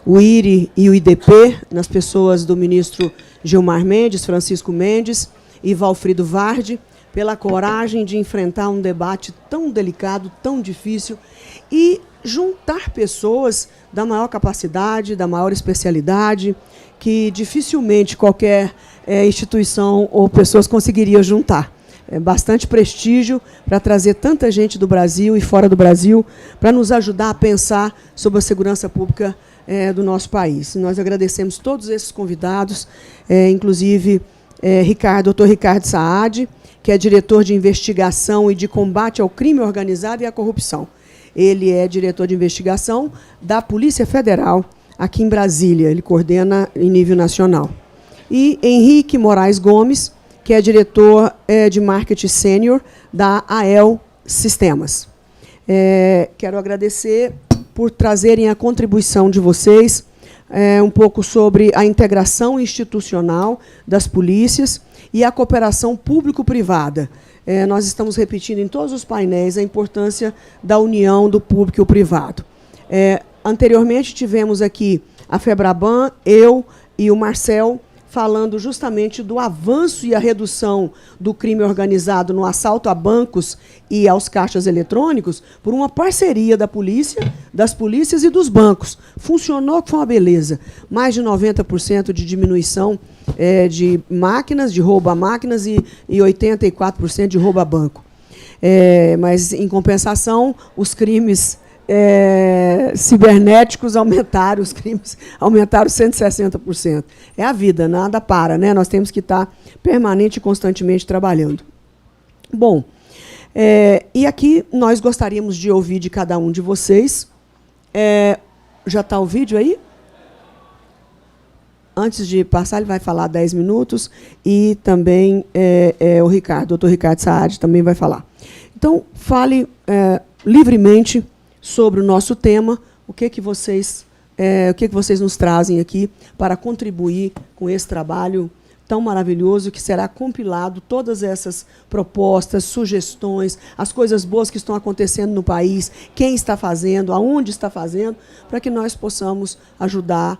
o IRI e o IDP, nas pessoas do ministro Gilmar Mendes, Francisco Mendes e Valfrido Vardi, pela coragem de enfrentar um debate tão delicado, tão difícil, e juntar pessoas da maior capacidade, da maior especialidade, que dificilmente qualquer instituição ou pessoas conseguiria juntar. Bastante prestígio para trazer tanta gente do Brasil e fora do Brasil para nos ajudar a pensar sobre a segurança pública do nosso país. Nós agradecemos todos esses convidados, inclusive Dr. Ricardo Saad, que é diretor de investigação e de combate ao crime organizado e à corrupção. Ele é diretor de investigação da Polícia Federal aqui em Brasília. Ele coordena em nível nacional. E Henrique Moraes Gomes, que é diretor de marketing sênior da AEL Sistemas. Quero agradecer por trazerem a contribuição de vocês um pouco sobre a integração institucional das polícias e a cooperação público-privada. Nós estamos repetindo em todos os painéis a importância da união do público e o privado. Anteriormente, tivemos aqui a FEBRABAN, eu e o Marcel, falando justamente do avanço e a redução do crime organizado no assalto a bancos e aos caixas eletrônicos por uma parceria da polícia, das polícias e dos bancos. Funcionou, que foi uma beleza. Mais de 90% de diminuição de máquinas, de roubo a máquinas, e 84% de roubo a banco. Mas, em compensação, os crimes cibernéticos aumentaram, os crimes aumentaram 160%. É a vida, nada para, né? Nós temos que estar permanente e constantemente trabalhando. Bom, e aqui nós gostaríamos de ouvir de cada um de vocês. Já está o vídeo aí? Antes de passar, ele vai falar 10 minutos, e também o Ricardo, o Dr. Ricardo Saad, também vai falar. Então, fale livremente sobre o nosso tema, o que vocês nos trazem aqui para contribuir com esse trabalho tão maravilhoso que será compilado, todas essas propostas, sugestões, as coisas boas que estão acontecendo no país, quem está fazendo, aonde está fazendo, para que nós possamos ajudar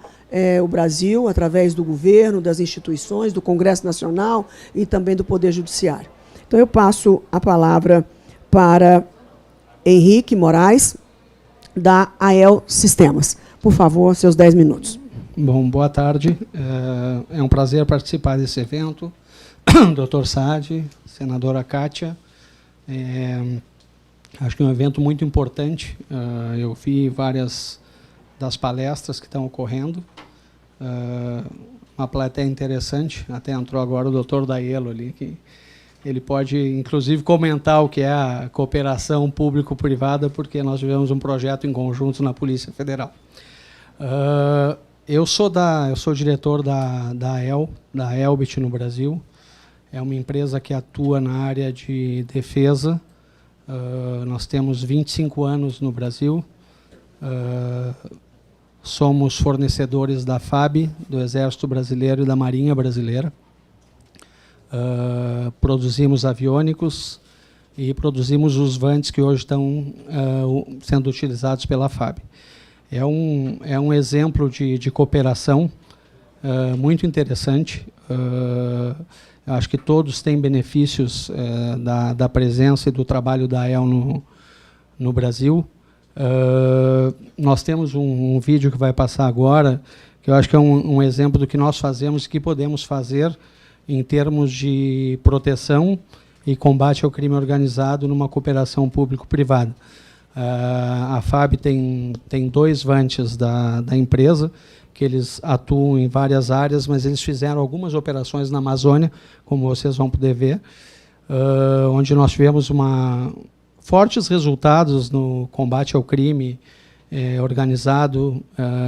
o Brasil, através do governo, das instituições, do Congresso Nacional e também do Poder Judiciário. Então, eu passo a palavra para Henrique Moraes, da AEL Sistemas. Por favor, seus 10 minutos. Bom, boa tarde. É um prazer participar desse evento. Dr. Saad, senadora Kátia. Acho que é um evento muito importante. Eu vi várias das palestras que estão ocorrendo. Uma plateia interessante. Até entrou agora o doutor Daielo ali, que ele pode, inclusive, comentar o que é a cooperação público-privada, porque nós tivemos um projeto em conjunto na Polícia Federal. Eu sou diretor da AEL, da Elbit no Brasil. É uma empresa que atua na área de defesa. Nós temos 25 anos no Brasil. Somos fornecedores da FAB, do Exército Brasileiro e da Marinha Brasileira. Produzimos aviônicos e produzimos os vantes que hoje estão sendo utilizados pela FAB. É um exemplo de cooperação muito interessante. Acho que todos têm benefícios da presença e do trabalho da AEL no Brasil. Nós temos um vídeo que vai passar agora, que eu acho que é um exemplo do que nós fazemos e que podemos fazer em termos de proteção e combate ao crime organizado numa cooperação público-privada. A FAB tem 2 vantes da empresa, que eles atuam em várias áreas, mas eles fizeram algumas operações na Amazônia, como vocês vão poder ver, onde nós tivemos fortes resultados no combate ao crime organizado,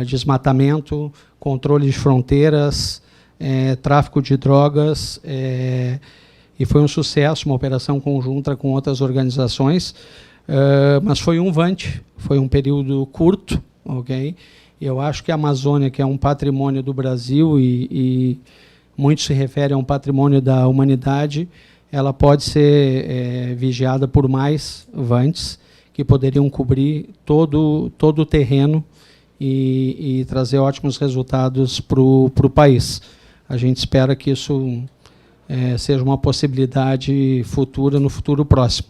desmatamento, controle de fronteiras, tráfico de drogas, e foi um sucesso, uma operação conjunta com outras organizações, mas foi um vante, foi um período curto, ok? Eu acho que a Amazônia, que é um patrimônio do Brasil e muito se refere a um patrimônio da humanidade, ela pode ser vigiada por mais vantes que poderiam cobrir todo o terreno e trazer ótimos resultados para o país. A gente espera que isso seja uma possibilidade futura, no futuro próximo.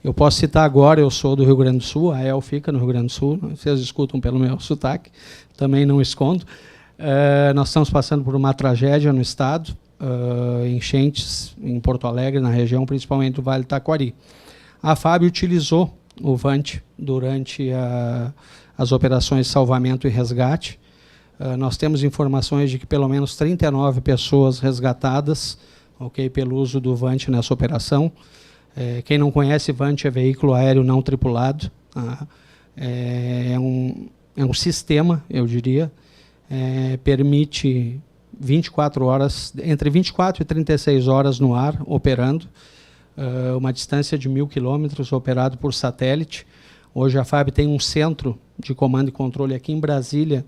Eu posso citar agora, eu sou do Rio Grande do Sul, a EL fica no Rio Grande do Sul, vocês escutam pelo meu sotaque, também não escondo. Nós estamos passando por uma tragédia no estado, enchentes em Porto Alegre, na região, principalmente do Vale do Taquari. A FAB utilizou o VANT durante as operações de salvamento e resgate. Nós temos informações de que pelo menos 39 pessoas resgatadas, pelo uso do VANT nessa operação. Quem não conhece, VANT é veículo aéreo não tripulado. É um sistema, eu diria, permite 24 horas, entre 24 e 36 horas no ar, operando, uma distância de 1.000 quilômetros, operado por satélite. Hoje a FAB tem um centro de comando e controle aqui em Brasília,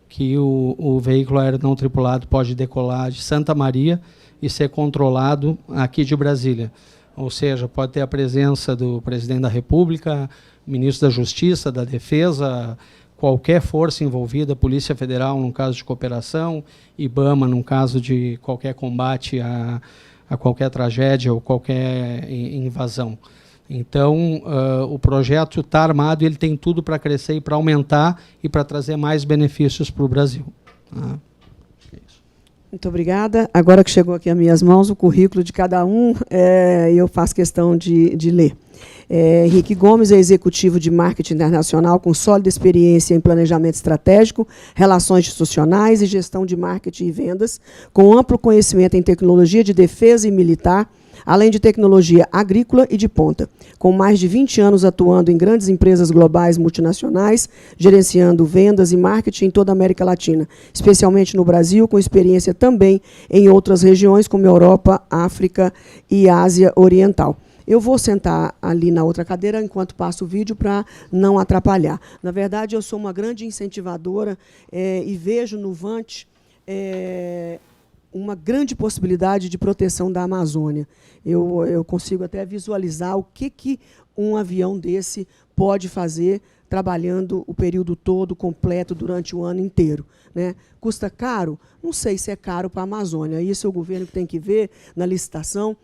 que o veículo aéreo não tripulado pode decolar de Santa Maria e ser controlado aqui de Brasília. Ou seja, pode ter a presença do presidente da República, ministro da Justiça, da Defesa, qualquer força envolvida, Polícia Federal, num caso de cooperação, IBAMA, num caso de qualquer combate a qualquer tragédia ou qualquer invasão. Então, o projeto está armado e ele tem tudo para crescer e para aumentar e para trazer mais benefícios para o Brasil. Muito obrigada. Agora que chegou aqui às minhas mãos o currículo de cada um, eu faço questão de ler. Henrique Gomes é executivo de marketing internacional com sólida experiência em planejamento estratégico, relações institucionais e gestão de marketing e vendas, com amplo conhecimento em tecnologia de defesa e militar, além de tecnologia agrícola e de ponta, com mais de 20 anos atuando em grandes empresas globais multinacionais, gerenciando vendas e marketing em toda a América Latina, especialmente no Brasil, com experiência também em outras regiões, como Europa, África e Ásia Oriental. Eu vou sentar ali na outra cadeira enquanto passo o vídeo para não atrapalhar. Na verdade, eu sou uma grande incentivadora e vejo no VANT uma grande possibilidade de proteção da Amazônia. Eu consigo até visualizar o que um avião desse pode fazer trabalhando o período todo, completo, durante o ano inteiro. Né? Custa caro? Não sei se é caro para a Amazônia. Isso é o governo que tem que ver na licitação,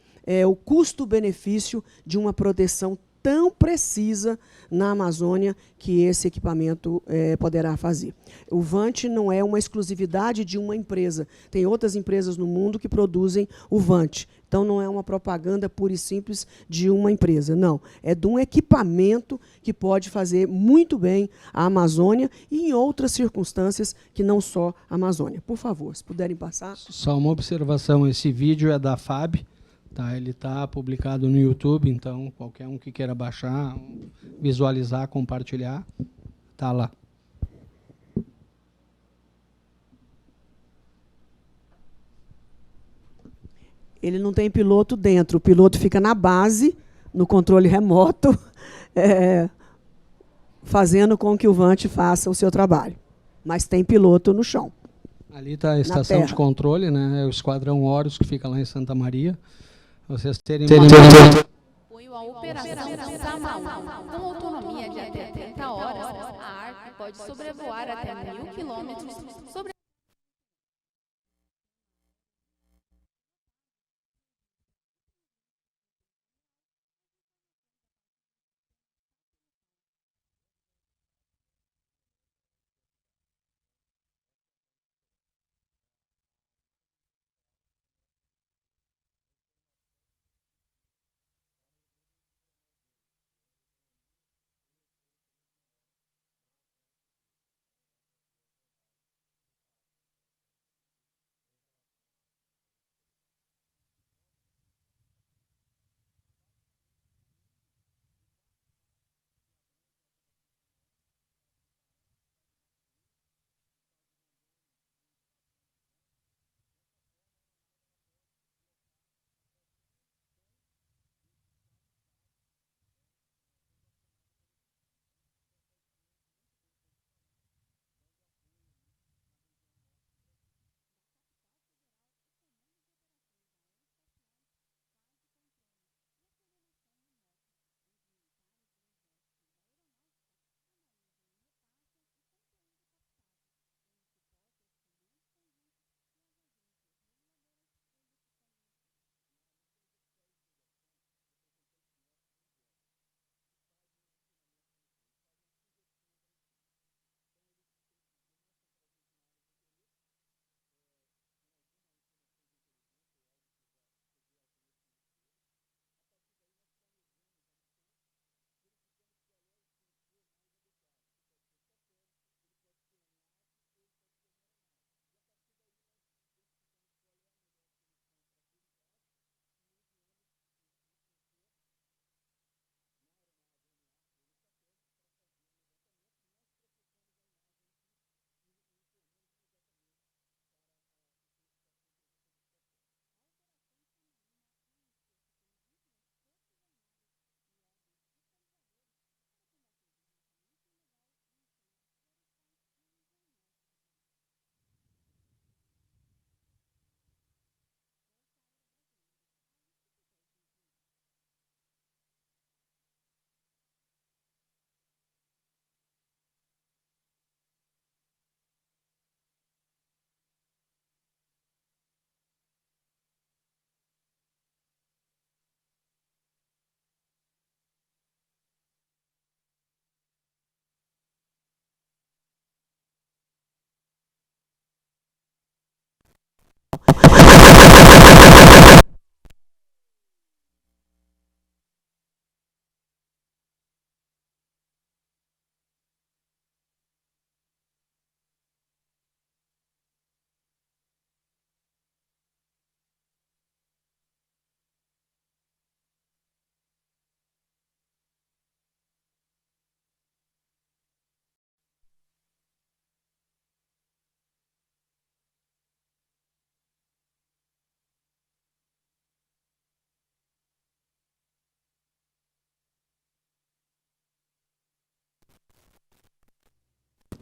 o custo-benefício de uma proteção tão precisa na Amazônia que esse equipamento poderá fazer. O VANT não é uma exclusividade de uma empresa. Tem outras empresas no mundo que produzem o VANT. Então, não é uma propaganda pura e simples de uma empresa. Não, é de um equipamento que pode fazer muito bem a Amazônia e em outras circunstâncias que não só a Amazônia. Por favor, se puderem passar. Só uma observação, esse vídeo é da FAB. Ele está publicado no YouTube, então qualquer um que queira baixar, visualizar, compartilhar, está lá. Ele não tem piloto dentro, o piloto fica na base, no controle remoto, fazendo com que o VANT faça o seu trabalho. Mas tem piloto no chão. Ali está a estação de controle, né? É o Esquadrão Horus, que fica lá em Santa Maria. Vocês terem apoio à operação SAMAU. Com autonomia de até 30 horas, a ARC pode sobrevoar até 1.000 quilômetros sobre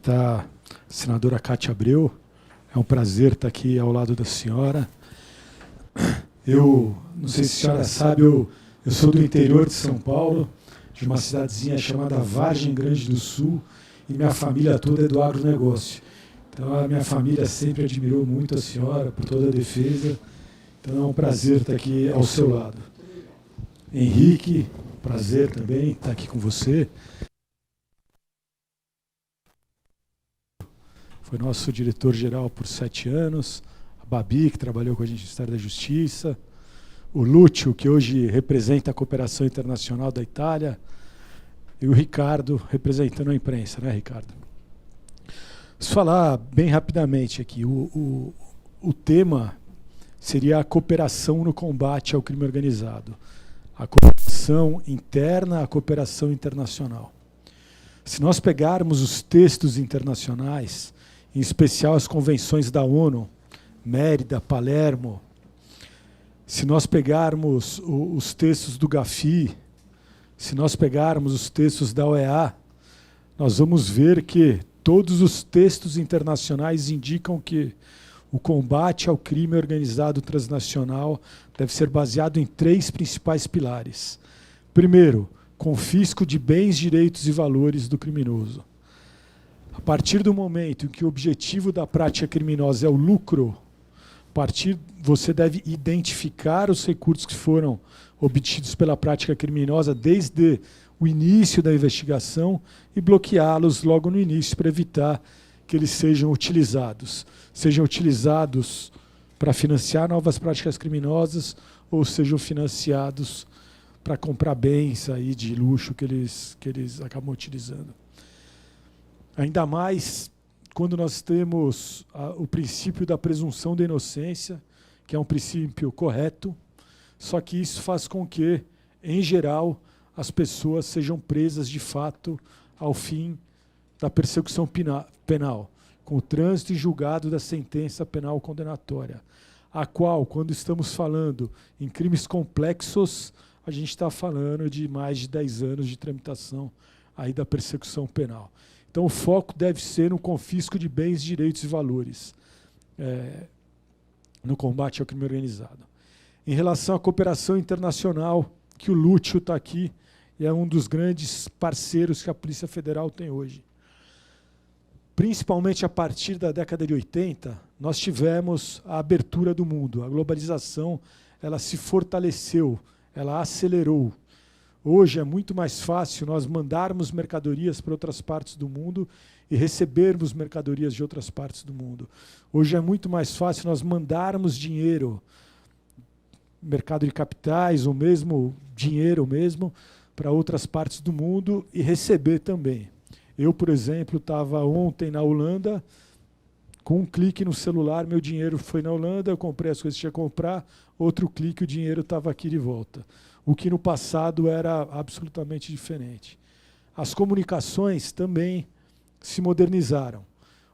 está a senadora Cátia Abreu. É um prazer estar aqui ao lado da senhora. Eu não sei se a senhora sabe, eu sou do interior de São Paulo, de uma cidadezinha chamada Vargem Grande do Sul, e minha família toda é do agronegócio. Então, a minha família sempre admirou muito a senhora por toda a defesa. Então, é um prazer estar aqui ao seu lado. Henrique, prazer também estar aqui com você. Foi nosso diretor-geral por 7 anos. A Babi, que trabalhou com a gente no Ministério da Justiça. O Lúcio, que hoje representa a cooperação internacional da Itália. E o Ricardo, representando a imprensa, né, Ricardo? Vou falar bem rapidamente aqui. O tema seria a cooperação no combate ao crime organizado. A cooperação interna, a cooperação internacional. Se nós pegarmos os textos internacionais, em especial as convenções da ONU, Mérida, Palermo, se nós pegarmos os textos do GAFI, se nós pegarmos os textos da OEA, nós vamos ver que todos os textos internacionais indicam que o combate ao crime organizado transnacional deve ser baseado em 3 principais pilares. Primeiro, confisco de bens, direitos e valores do criminoso. A partir do momento em que o objetivo da prática criminosa é o lucro, você deve identificar os recursos que foram obtidos pela prática criminosa desde o início da investigação e bloqueá-los logo no início para evitar que eles sejam utilizados para financiar novas práticas criminosas ou sejam financiados para comprar bens aí de luxo que eles acabam utilizando. Ainda mais quando nós temos o princípio da presunção da inocência, que é um princípio correto, só que isso faz com que, em geral, as pessoas sejam presas de fato ao fim da persecução penal, com o trânsito e julgado da sentença penal condenatória, a qual, quando estamos falando em crimes complexos, a gente está falando de mais de 10 anos de tramitação aí da persecução penal. Então, o foco deve ser no confisco de bens, direitos e valores no combate ao crime organizado. Em relação à cooperação internacional, que o Lúcio está aqui, e é um dos grandes parceiros que a Polícia Federal tem hoje. Principalmente a partir da década de 80, nós tivemos a abertura do mundo. A globalização ela se fortaleceu, ela acelerou. Hoje é muito mais fácil nós mandarmos mercadorias para outras partes do mundo e recebermos mercadorias de outras partes do mundo. Hoje é muito mais fácil nós mandarmos dinheiro, mercado de capitais, ou mesmo dinheiro mesmo, para outras partes do mundo e receber também. Eu, por exemplo, estava ontem na Holanda, com um clique no celular, meu dinheiro foi na Holanda, eu comprei as coisas que tinha que comprar, outro clique, o dinheiro estava aqui de volta. O que no passado era absolutamente diferente. As comunicações também se modernizaram.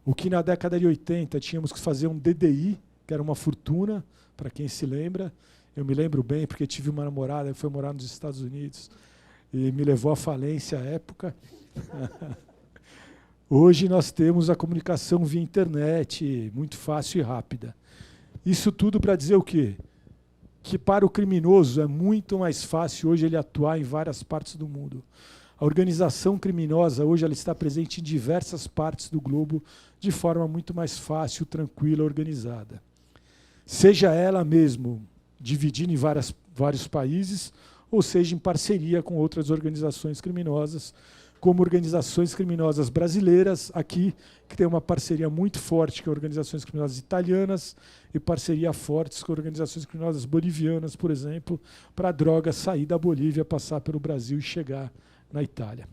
O que na década de 80 tínhamos que fazer um DDI, que era uma fortuna, para quem se lembra. Eu me lembro bem, porque tive uma namorada que foi morar nos Estados Unidos e me levou à falência à época. Hoje nós temos a comunicação via internet, muito fácil e rápida. Isso tudo para dizer o quê? Que para o criminoso é muito mais fácil hoje ele atuar em várias partes do mundo. A organização criminosa hoje ela está presente em diversas partes do globo de forma muito mais fácil, tranquila, organizada. Seja ela mesmo dividida em vários países, ou seja em parceria com outras organizações criminosas, como organizações criminosas brasileiras aqui, que tem uma parceria muito forte com organizações criminosas italianas e parceria fortes com organizações criminosas bolivianas, por exemplo, para a droga sair da Bolívia, passar pelo Brasil e chegar na Itália.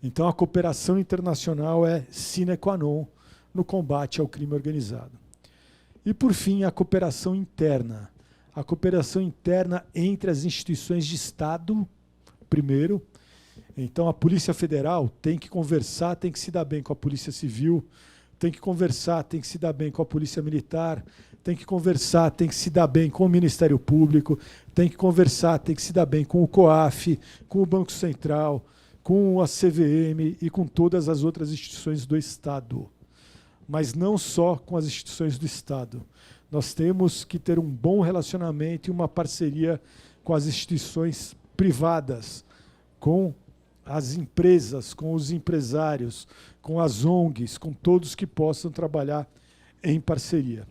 Então, a cooperação internacional é sine qua non no combate ao crime organizado. E, por fim, a cooperação interna. A cooperação interna entre as instituições de Estado, primeiro. Então, a Polícia Federal tem que conversar, tem que se dar bem com a Polícia Civil, tem que conversar, tem que se dar bem com a Polícia Militar, tem que conversar, tem que se dar bem com o Ministério Público, tem que conversar, tem que se dar bem com o COAF, com o Banco Central, com a CVM e com todas as outras instituições do Estado. Mas não só com as instituições do Estado. Nós temos que ter um bom relacionamento e uma parceria com as instituições privadas, com as empresas, com os empresários, com as ONGs, com todos que possam trabalhar em parceria.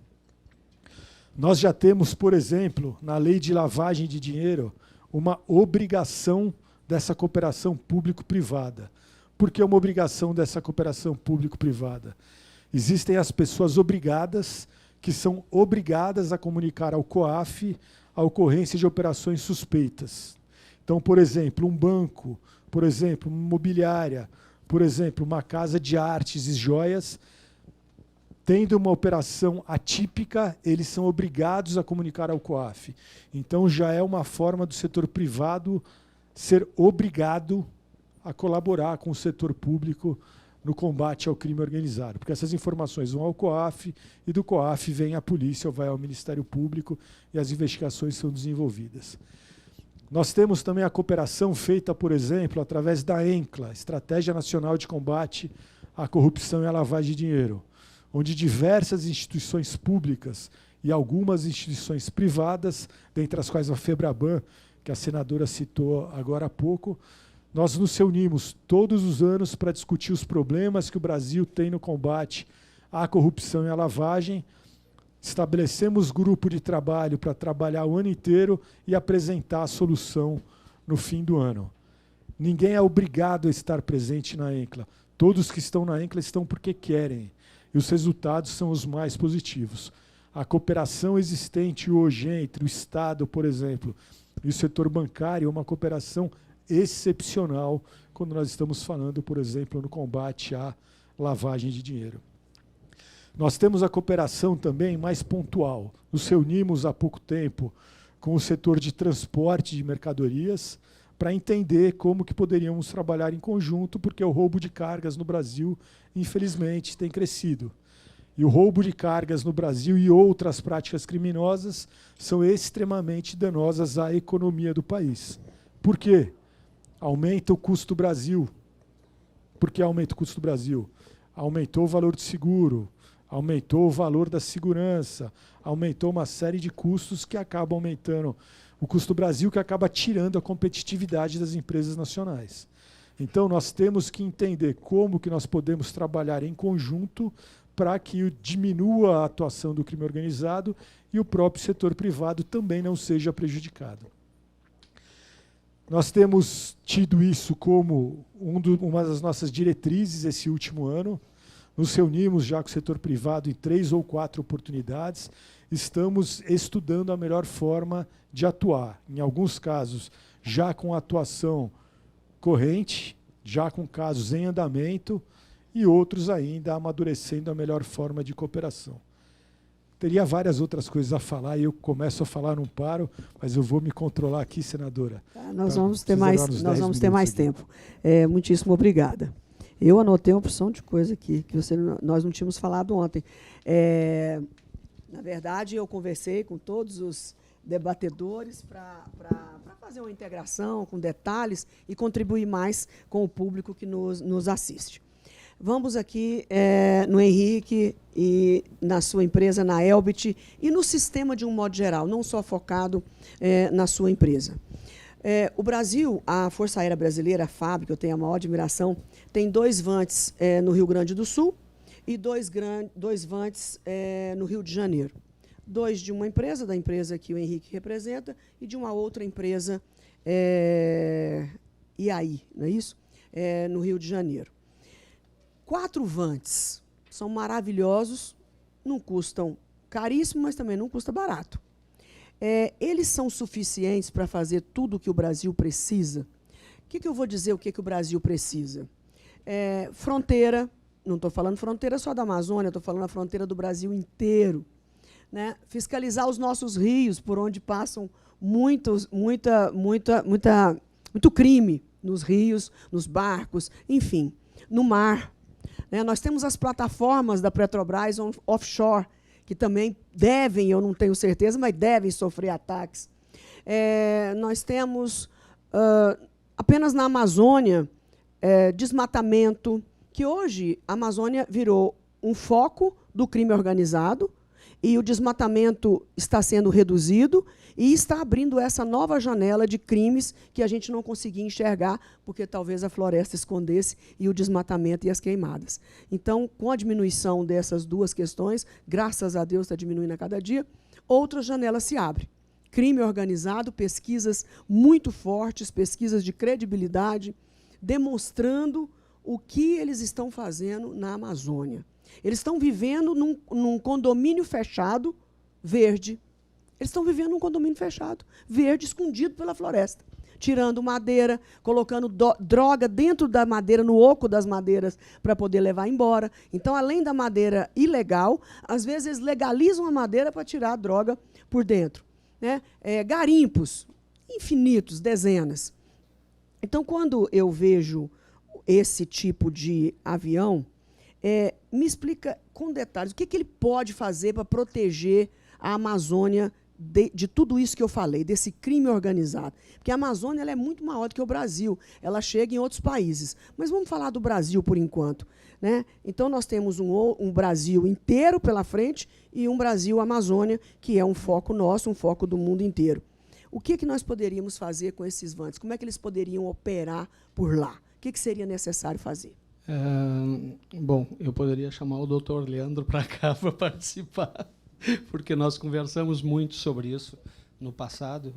Nós já temos, por exemplo, na lei de lavagem de dinheiro, uma obrigação dessa cooperação público-privada. Por que uma obrigação dessa cooperação público-privada? Existem as pessoas obrigadas, que são obrigadas a comunicar ao COAF a ocorrência de operações suspeitas. Então, por exemplo, um banco, por exemplo, uma imobiliária, por exemplo, uma casa de artes e joias, tendo uma operação atípica, eles são obrigados a comunicar ao COAF. Então, já é uma forma do setor privado ser obrigado a colaborar com o setor público no combate ao crime organizado. Porque essas informações vão ao COAF e do COAF vem a polícia ou vai ao Ministério Público e as investigações são desenvolvidas. Nós temos também a cooperação feita, por exemplo, através da ENCLA, Estratégia Nacional de Combate à Corrupção e à Lavagem de Dinheiro, onde diversas instituições públicas e algumas instituições privadas, dentre as quais a FEBRABAN, que a senadora citou agora há pouco, nós nos reunimos todos os anos para discutir os problemas que o Brasil tem no combate à corrupção e à lavagem. Estabelecemos grupo de trabalho para trabalhar o ano inteiro e apresentar a solução no fim do ano. Ninguém é obrigado a estar presente na ENCLA. Todos que estão na ENCLA estão porque querem. E os resultados são os mais positivos. A cooperação existente hoje entre o Estado, por exemplo, e o setor bancário é uma cooperação excepcional quando nós estamos falando, por exemplo, no combate à lavagem de dinheiro. Nós temos a cooperação também mais pontual. Nos reunimos há pouco tempo com o setor de transporte de mercadorias para entender como que poderíamos trabalhar em conjunto, porque o roubo de cargas no Brasil, infelizmente, tem crescido. E o roubo de cargas no Brasil e outras práticas criminosas são extremamente danosas à economia do país. Por quê? Aumenta o custo do Brasil. Por que aumenta o custo do Brasil? Aumentou o valor do seguro, aumentou o valor da segurança, aumentou uma série de custos que acabam aumentando o custo do Brasil, que acaba tirando a competitividade das empresas nacionais. Então, nós temos que entender como que nós podemos trabalhar em conjunto para que diminua a atuação do crime organizado e o próprio setor privado também não seja prejudicado. Nós temos tido isso como uma das nossas diretrizes esse último ano. Nos reunimos já com o setor privado em 3 ou 4 oportunidades. Estamos estudando a melhor forma de atuar. Em alguns casos, já com atuação corrente, já com casos em andamento, e outros ainda amadurecendo a melhor forma de cooperação. Teria várias outras coisas a falar, e eu começo a falar, não paro, mas eu vou me controlar aqui, senadora. Tá, nós vamos ter mais tempo. Muitíssimo obrigada. Eu anotei uma opção de coisa aqui, que nós não tínhamos falado ontem. Na verdade, eu conversei com todos os debatedores para fazer uma integração com detalhes e contribuir mais com o público que nos assiste. Vamos aqui no Henrique e na sua empresa, na Elbit, e no sistema de um modo geral, não só focado na sua empresa. O Brasil, a Força Aérea Brasileira, a FAB, que eu tenho a maior admiração, tem 2 VANTs no Rio Grande do Sul e 2 VANTs no Rio de Janeiro. 2 de uma empresa, da empresa que o Henrique representa, e de uma outra empresa, IAI, não é isso? No Rio de Janeiro. 4 VANTs são maravilhosos, não custam caríssimo, mas também não custa barato. Eles são suficientes para fazer tudo o que o Brasil precisa? O que eu vou dizer o que o Brasil precisa? Fronteira, não estou falando fronteira só da Amazônia, estou falando a fronteira do Brasil inteiro. Né? Fiscalizar os nossos rios, por onde passam muito crime nos rios, nos barcos, enfim, no mar. Nós temos as plataformas da Petrobras offshore, que também devem, eu não tenho certeza, mas devem sofrer ataques. Nós temos, apenas na Amazônia, desmatamento, que hoje a Amazônia virou um foco do crime organizado, e o desmatamento está sendo reduzido e está abrindo essa nova janela de crimes que a gente não conseguia enxergar, porque talvez a floresta escondesse e o desmatamento e as queimadas. Então, com a diminuição dessas duas questões, graças a Deus está diminuindo a cada dia, outra janela se abre. Crime organizado, pesquisas muito fortes, pesquisas de credibilidade, demonstrando o que eles estão fazendo na Amazônia. Eles estão vivendo num condomínio fechado, verde. Eles estão vivendo num condomínio fechado, verde, escondido pela floresta. Tirando madeira, colocando droga dentro da madeira, no oco das madeiras, para poder levar embora. Então, além da madeira ilegal, às vezes eles legalizam a madeira para tirar a droga por dentro. Né? Garimpos, infinitos, dezenas. Então, quando eu vejo esse tipo de avião, me explica com detalhes o que ele pode fazer para proteger a Amazônia de tudo isso que eu falei, desse crime organizado. Porque a Amazônia ela é muito maior do que o Brasil, ela chega em outros países. Mas vamos falar do Brasil por enquanto. Né? Então, nós temos um Brasil inteiro pela frente e um Brasil-Amazônia, que é um foco nosso, um foco do mundo inteiro. O que nós poderíamos fazer com esses vantes? Como é que eles poderiam operar por lá? O que seria necessário fazer? Bom, eu poderia chamar o doutor Leandro para cá para participar, porque nós conversamos muito sobre isso no passado,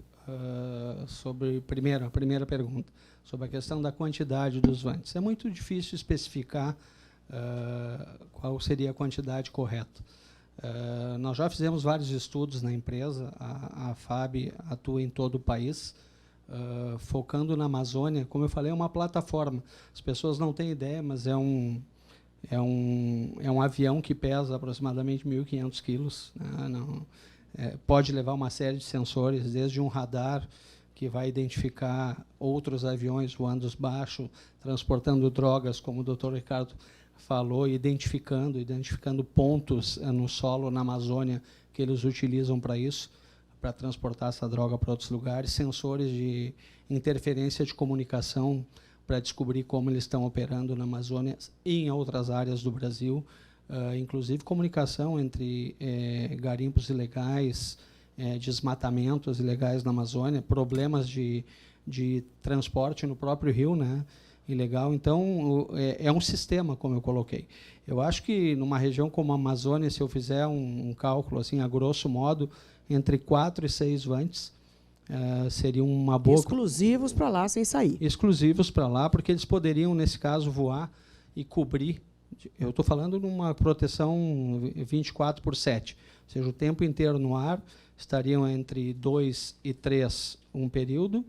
sobre a primeira pergunta, sobre a questão da quantidade dos vantes. É muito difícil especificar qual seria a quantidade correta. Nós já fizemos vários estudos na empresa, a FAB atua em todo o país, focando na Amazônia. Como eu falei, é uma plataforma. As pessoas não têm ideia, mas é um avião que pesa aproximadamente 1.500 quilos. Né? Pode levar uma série de sensores, desde um radar que vai identificar outros aviões voando baixo, transportando drogas, como o Dr. Ricardo falou, identificando pontos no solo na Amazônia que eles utilizam para isso, para transportar essa droga para outros lugares, sensores de interferência de comunicação para descobrir como eles estão operando na Amazônia e em outras áreas do Brasil, inclusive comunicação entre garimpos ilegais, desmatamentos ilegais na Amazônia, problemas de transporte no próprio rio, né, ilegal. Então, é um sistema, como eu coloquei. Eu acho que numa região como a Amazônia, se eu fizer um cálculo, assim, a grosso modo, entre 4 e 6 vantes, seria uma boa... Exclusivos para lá, sem sair. Exclusivos para lá, porque eles poderiam, nesse caso, voar e cobrir. Eu estou falando numa proteção 24/7, ou seja, o tempo inteiro no ar, estariam entre 2 e 3 um período,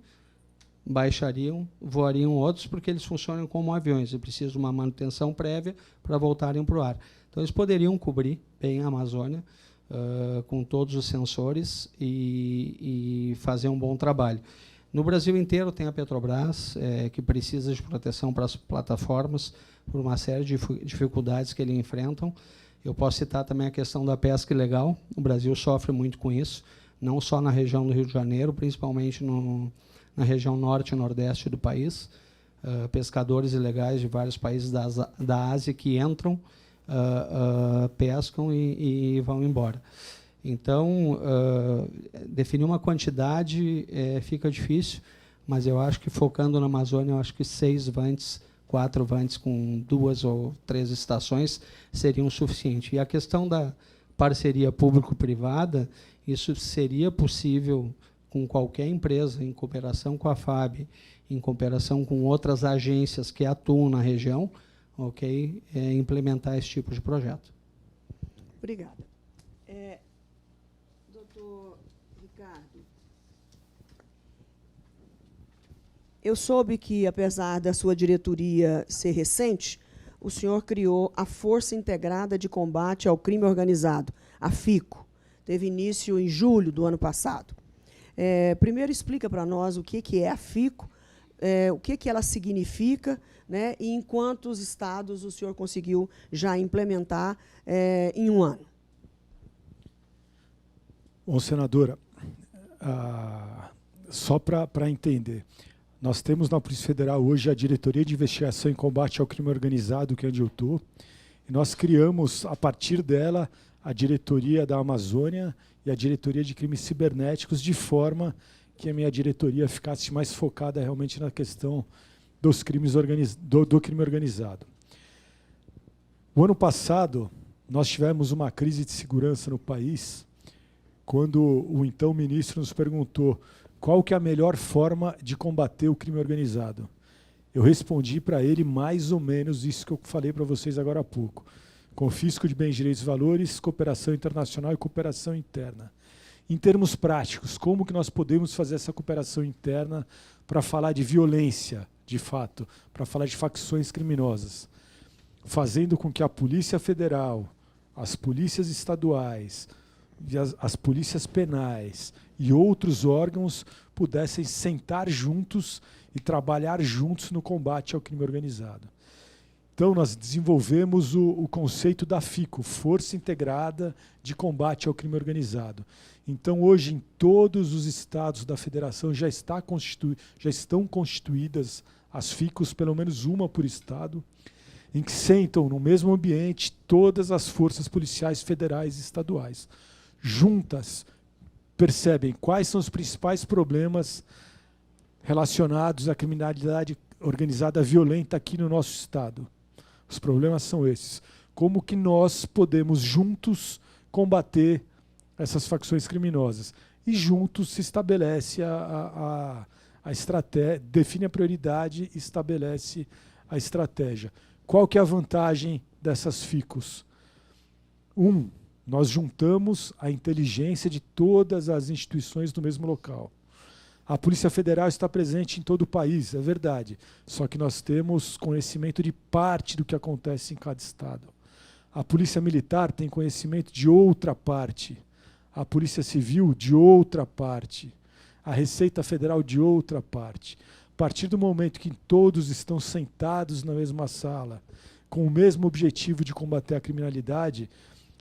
baixariam, voariam outros, porque eles funcionam como aviões, e precisam de uma manutenção prévia para voltarem para o ar. Então, eles poderiam cobrir bem a Amazônia, com todos os sensores e fazer um bom trabalho. No Brasil inteiro tem a Petrobras, que precisa de proteção para as plataformas, por uma série de dificuldades que eles enfrentam. Eu posso citar também a questão da pesca ilegal. O Brasil sofre muito com isso, não só na região do Rio de Janeiro, principalmente na região norte e nordeste do país. Pescadores ilegais de vários países da Ásia que entram, pescam e vão embora. Então, definir uma quantidade fica difícil, mas eu acho que, focando na Amazônia, eu acho que 6 vantes, 4 vantes com 2 ou 3 estações seriam suficiente. E a questão da parceria público-privada, isso seria possível com qualquer empresa, em cooperação com a FAB, em cooperação com outras agências que atuam na região, implementar esse tipo de projeto. Obrigada. Doutor Ricardo, eu soube que, apesar da sua diretoria ser recente, o senhor criou a Força Integrada de Combate ao Crime Organizado, a FICO. Teve início em julho do ano passado. Primeiro, explica para nós o que é a FICO, o que ela significa, né, e em quantos estados o senhor conseguiu já implementar em um ano. Bom, senadora, só para entender, Nós temos na Polícia Federal hoje a Diretoria de Investigação e Combate ao Crime Organizado, que é onde eu estou. E nós criamos, a partir dela, a Diretoria da Amazônia e a Diretoria de Crimes Cibernéticos, de forma que a minha diretoria ficasse mais focada realmente na questão dos crimes do crime organizado. O ano passado, nós tivemos uma crise de segurança no país, quando o então ministro nos perguntou qual que é a melhor forma de combater o crime organizado. Eu respondi para ele mais ou menos isso que eu falei para vocês agora há pouco. Confisco de bens, direitos e valores, cooperação internacional e cooperação interna. Em termos práticos, como que nós podemos fazer essa cooperação interna para falar de violência, de fato, para falar de facções criminosas? Fazendo com que a Polícia Federal, as polícias estaduais, as polícias penais e outros órgãos pudessem sentar juntos e trabalhar juntos no combate ao crime organizado. Então, nós desenvolvemos o conceito da FICO, Força Integrada de Combate ao Crime Organizado. Então, hoje, em todos os estados da federação já estão constituídas as FICOs, pelo menos uma por estado, em que sentam no mesmo ambiente todas as forças policiais federais e estaduais. Juntas, percebem quais são os principais problemas relacionados à criminalidade organizada violenta aqui no nosso estado. Os problemas são esses. Como que nós podemos juntos combater essas facções criminosas? E juntos se estabelece a estratégia, define a prioridade e estabelece a estratégia. Qual que é a vantagem dessas FICOs? Nós juntamos a inteligência de todas as instituições no mesmo local. A Polícia Federal está presente em todo o país, é verdade. Só que nós temos conhecimento de parte do que acontece em cada estado. A Polícia Militar tem conhecimento de outra parte. A Polícia Civil de outra parte. A Receita Federal de outra parte. A partir do momento que todos estão sentados na mesma sala, com o mesmo objetivo de combater a criminalidade,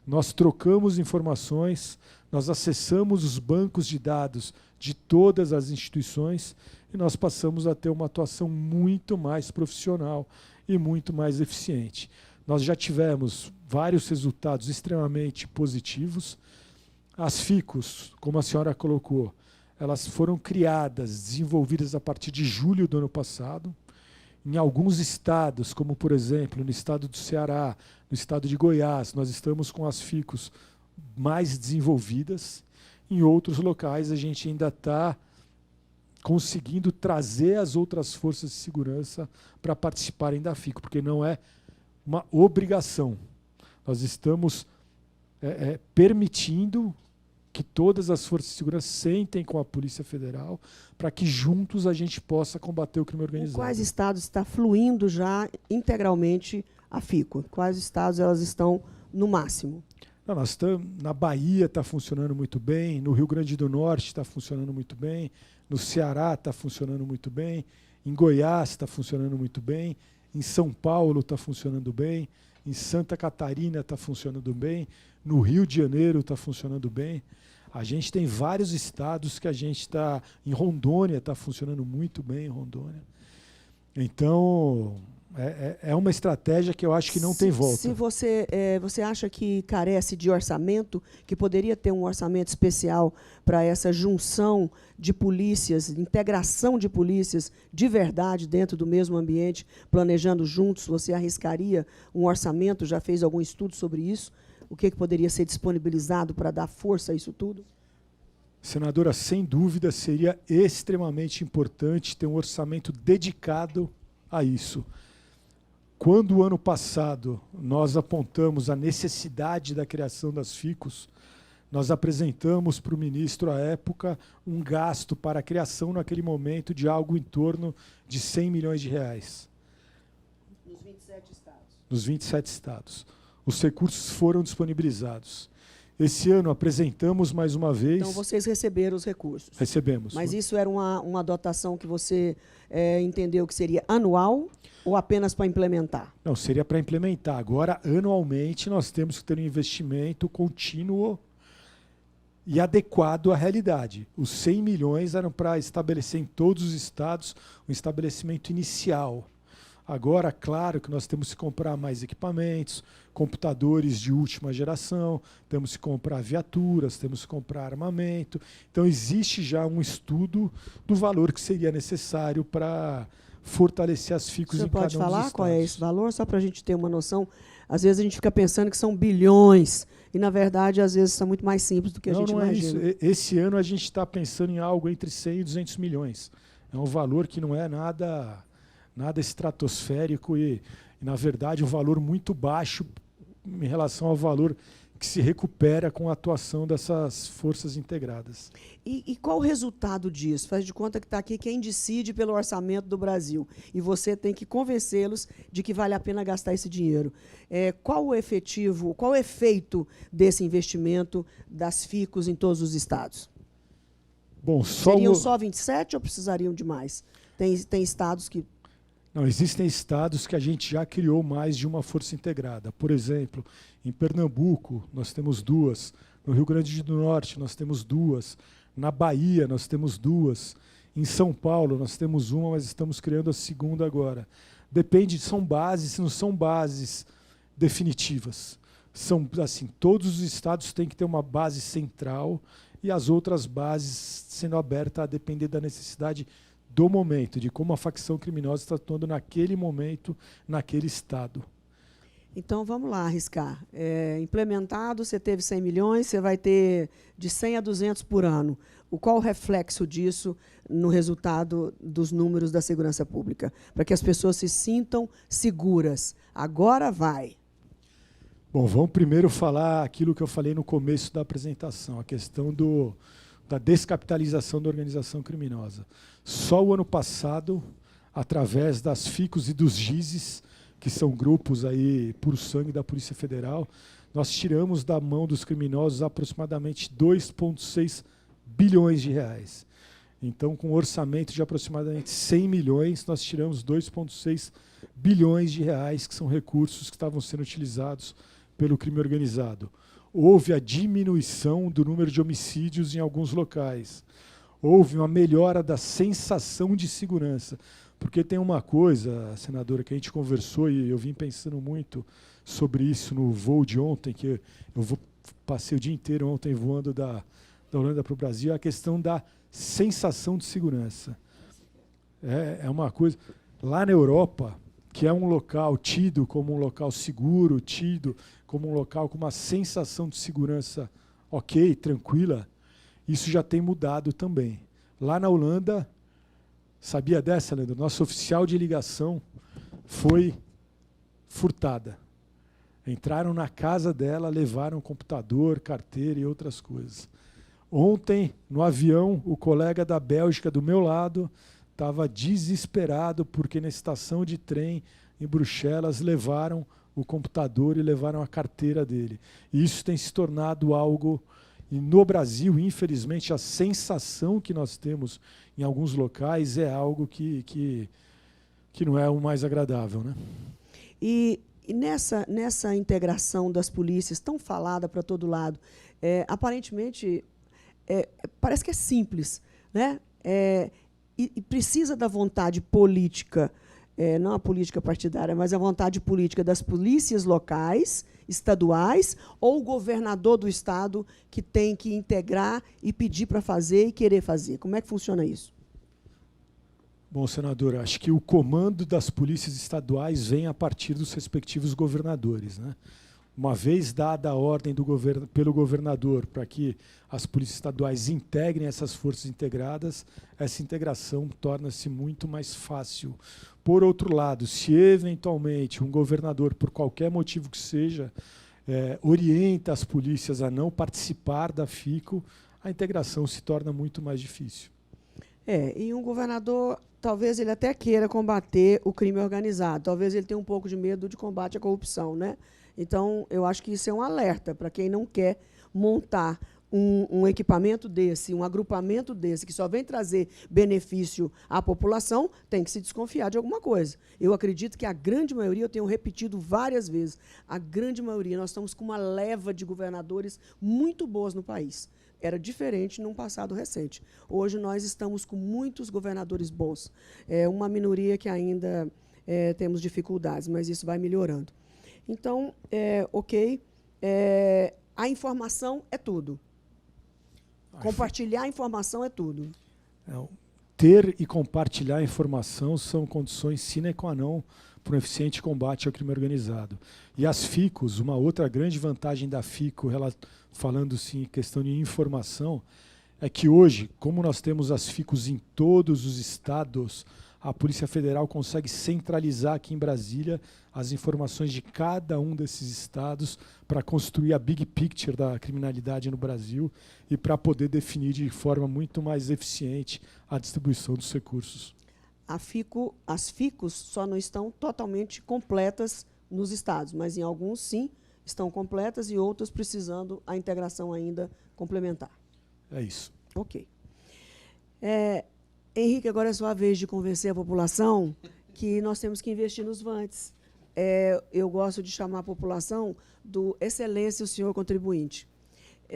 nós trocamos informações, nós acessamos os bancos de dados de todas as instituições e nós passamos a ter uma atuação muito mais profissional e muito mais eficiente. Nós já tivemos vários resultados extremamente positivos. As FICOs, como a senhora colocou, elas foram criadas, desenvolvidas a partir de julho do ano passado. Em alguns estados, como por exemplo no estado do Ceará, no estado de Goiás, nós estamos com as FICOs mais desenvolvidas. Em outros locais a gente ainda está conseguindo trazer as outras forças de segurança para participarem da FICO, porque não é uma obrigação. Nós estamos permitindo que todas as forças de segurança sentem com a Polícia Federal para que juntos a gente possa combater o crime organizado. Em quais estados está fluindo já integralmente a FICO? Quais estados elas estão no máximo? Não, nós estamos, na Bahia está funcionando muito bem, no Rio Grande do Norte está funcionando muito bem, no Ceará está funcionando muito bem, em Goiás está funcionando muito bem, em São Paulo está funcionando bem, em Santa Catarina está funcionando bem, no Rio de Janeiro está funcionando bem. A gente tem vários estados que a gente está... Em Rondônia está funcionando muito bem, em Rondônia. Então, é uma estratégia que eu acho que não tem volta. Se você acha que carece de orçamento, que poderia ter um orçamento especial para essa junção de polícias, integração de polícias de verdade dentro do mesmo ambiente, planejando juntos, você arriscaria um orçamento? Já fez algum estudo sobre isso? O que poderia ser disponibilizado para dar força a isso tudo? Senadora, sem dúvida, seria extremamente importante ter um orçamento dedicado a isso. Quando, o ano passado, nós apontamos a necessidade da criação das FICOs, nós apresentamos para o ministro, à época, um gasto para a criação, naquele momento, de algo em torno de 100 milhões de reais. Nos 27 estados. Nos 27 estados. Os recursos foram disponibilizados. Esse ano apresentamos mais uma vez... Então, vocês receberam os recursos? Recebemos. Mas isso era uma dotação que você entendeu que seria anual ou apenas para implementar? Não, seria para implementar. Agora, anualmente, nós temos que ter um investimento contínuo e adequado à realidade. Os 100 milhões eram para estabelecer em todos os estados um estabelecimento inicial. Agora, claro que nós temos que comprar mais equipamentos, computadores de última geração, temos que comprar viaturas, temos que comprar armamento. Então, existe já um estudo do valor que seria necessário para fortalecer as FICOS em cada um dos estados. Você pode falar qual é esse valor, só para a gente ter uma noção? Às vezes a gente fica pensando que são bilhões, e, na verdade, às vezes são muito mais simples do que a gente imagina. Não é isso. Esse ano a gente está pensando em algo entre 100 e 200 milhões. É um valor que não é nada estratosférico e, na verdade, um valor muito baixo em relação ao valor que se recupera com a atuação dessas forças integradas. E qual o resultado disso? Faz de conta que está aqui quem decide pelo orçamento do Brasil. E você tem que convencê-los de que vale a pena gastar esse dinheiro. Qual o efeito desse investimento das FICOS em todos os estados? Bom, seriam só 27 ou precisariam de mais? Tem estados que... Não, existem estados que a gente já criou mais de uma força integrada. Por exemplo, em Pernambuco, nós temos 2. No Rio Grande do Norte, nós temos 2. Na Bahia, nós temos 2. Em São Paulo, nós temos 1, mas estamos criando a 2ª agora. Depende, são bases, não são bases definitivas. São, assim, todos os estados têm que ter uma base central e as outras bases sendo abertas a depender da necessidade do momento, de como a facção criminosa está atuando naquele momento, naquele estado. Então, vamos lá arriscar. Implementado, você teve 100 milhões, você vai ter de 100 a 200 por ano. Qual o reflexo disso no resultado dos números da segurança pública? Para que as pessoas se sintam seguras. Agora vai. Bom, vamos primeiro falar aquilo que eu falei no começo da apresentação, a questão da descapitalização da organização criminosa. Só o ano passado, através das FICOS e dos GISES, que são grupos aí puro sangue da Polícia Federal, nós tiramos da mão dos criminosos aproximadamente 2,6 bilhões de reais. Então, com um orçamento de aproximadamente 100 milhões, nós tiramos 2,6 bilhões de reais, que são recursos que estavam sendo utilizados pelo crime organizado. Houve a diminuição do número de homicídios em alguns locais. Houve uma melhora da sensação de segurança. Porque tem uma coisa, senadora, que a gente conversou e eu vim pensando muito sobre isso no voo de ontem, que passei o dia inteiro ontem voando da Holanda para o Brasil, a questão da sensação de segurança. É uma coisa... Lá na Europa, que é um local tido como um local seguro, tido como um local com uma sensação de segurança ok, tranquila, isso já tem mudado também. Lá na Holanda, sabia dessa, Leandro? Nossa oficial de ligação foi furtada. Entraram na casa dela, levaram computador, carteira e outras coisas. Ontem, no avião, o colega da Bélgica do meu lado estava desesperado porque na estação de trem em Bruxelas levaram o computador e levaram a carteira dele. E isso tem se tornado algo... E no Brasil, infelizmente, a sensação que nós temos em alguns locais é algo que não é o mais agradável, né? E nessa integração das polícias, tão falada para todo lado, aparentemente, parece que é simples, né? E precisa da vontade política, não a política partidária, mas a vontade política das polícias locais, estaduais, ou o governador do estado que tem que integrar e pedir para fazer e querer fazer. Como é que funciona isso? Bom, senadora, acho que o comando das polícias estaduais vem a partir dos respectivos governadores, né? Uma vez dada a ordem pelo governador para que as polícias estaduais integrem essas forças integradas, essa integração torna-se muito mais fácil. Por outro lado, se eventualmente um governador, por qualquer motivo que seja, orienta as polícias a não participar da FICO, a integração se torna muito mais difícil. E um governador, talvez ele até queira combater o crime organizado, talvez ele tenha um pouco de medo de combate à corrupção, né? Então, eu acho que isso é um alerta para quem não quer montar um equipamento desse, um agrupamento desse, que só vem trazer benefício à população, tem que se desconfiar de alguma coisa. Eu acredito que a grande maioria, eu tenho repetido várias vezes, a grande maioria, nós estamos com uma leva de governadores muito boas no país. era diferente num passado recente. Hoje nós estamos com muitos governadores bons. É uma minoria que ainda temos dificuldades, mas isso vai melhorando. Então, ok, a informação é tudo. Compartilhar a informação é tudo. Ter e compartilhar a informação são condições sine qua non para um eficiente combate ao crime organizado. E as FICOs, uma outra grande vantagem da FICO, falando-se em questão de informação, é que hoje, como nós temos as FICOs em todos os estados, a Polícia Federal consegue centralizar aqui em Brasília as informações de cada um desses estados para construir a big picture da criminalidade no Brasil e para poder definir de forma muito mais eficiente a distribuição dos recursos. As FICOs só não estão totalmente completas nos estados, mas em alguns, sim, estão completas e outras precisando a integração ainda complementar. É isso. Ok. Henrique, agora é sua vez de convencer a população que nós temos que investir nos VANTs. Eu gosto de chamar a população do excelência o senhor contribuinte.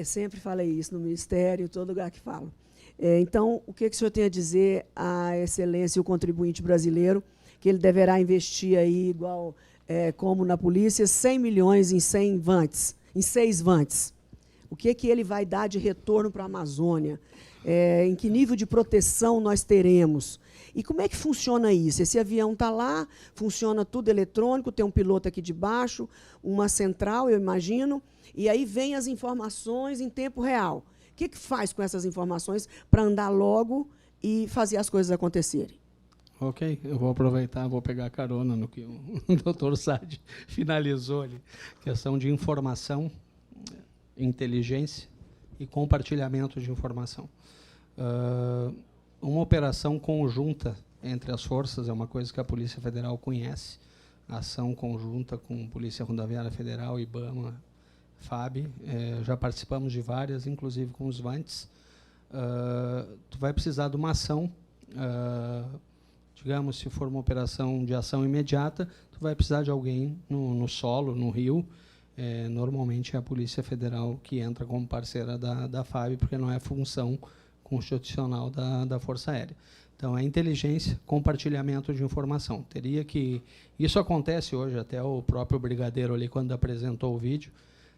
Sempre falei isso no Ministério, todo lugar que falo. Então, o que o senhor tem a dizer à excelência e o contribuinte brasileiro, que ele deverá investir aí, igual como na polícia, 100 milhões em 100 VANTs, em 6 VANTs? O que ele vai dar de retorno para a Amazônia? Em que nível de proteção nós teremos? E como é que funciona isso? Esse avião está lá, funciona tudo eletrônico, tem um piloto aqui de baixo, uma central, eu imagino, e aí vem as informações em tempo real. O que faz com essas informações para andar logo e fazer as coisas acontecerem? Ok, eu vou aproveitar, vou pegar carona no que o Dr. Sade finalizou ali. Questão de informação, inteligência e compartilhamento de informação. Uma operação conjunta entre as forças é uma coisa que a Polícia Federal conhece, ação conjunta com Polícia Rodoviária Federal, IBAMA, FAB, já participamos de várias, inclusive com os VANTs. Tu vai precisar de uma ação, digamos, se for uma operação de ação imediata, tu vai precisar de alguém no solo, no rio. Normalmente é a Polícia Federal que entra como parceira da FAB, porque não é função constitucional da Força Aérea. Então, é inteligência, compartilhamento de informação. Isso acontece hoje, até o próprio brigadeiro ali, quando apresentou o vídeo,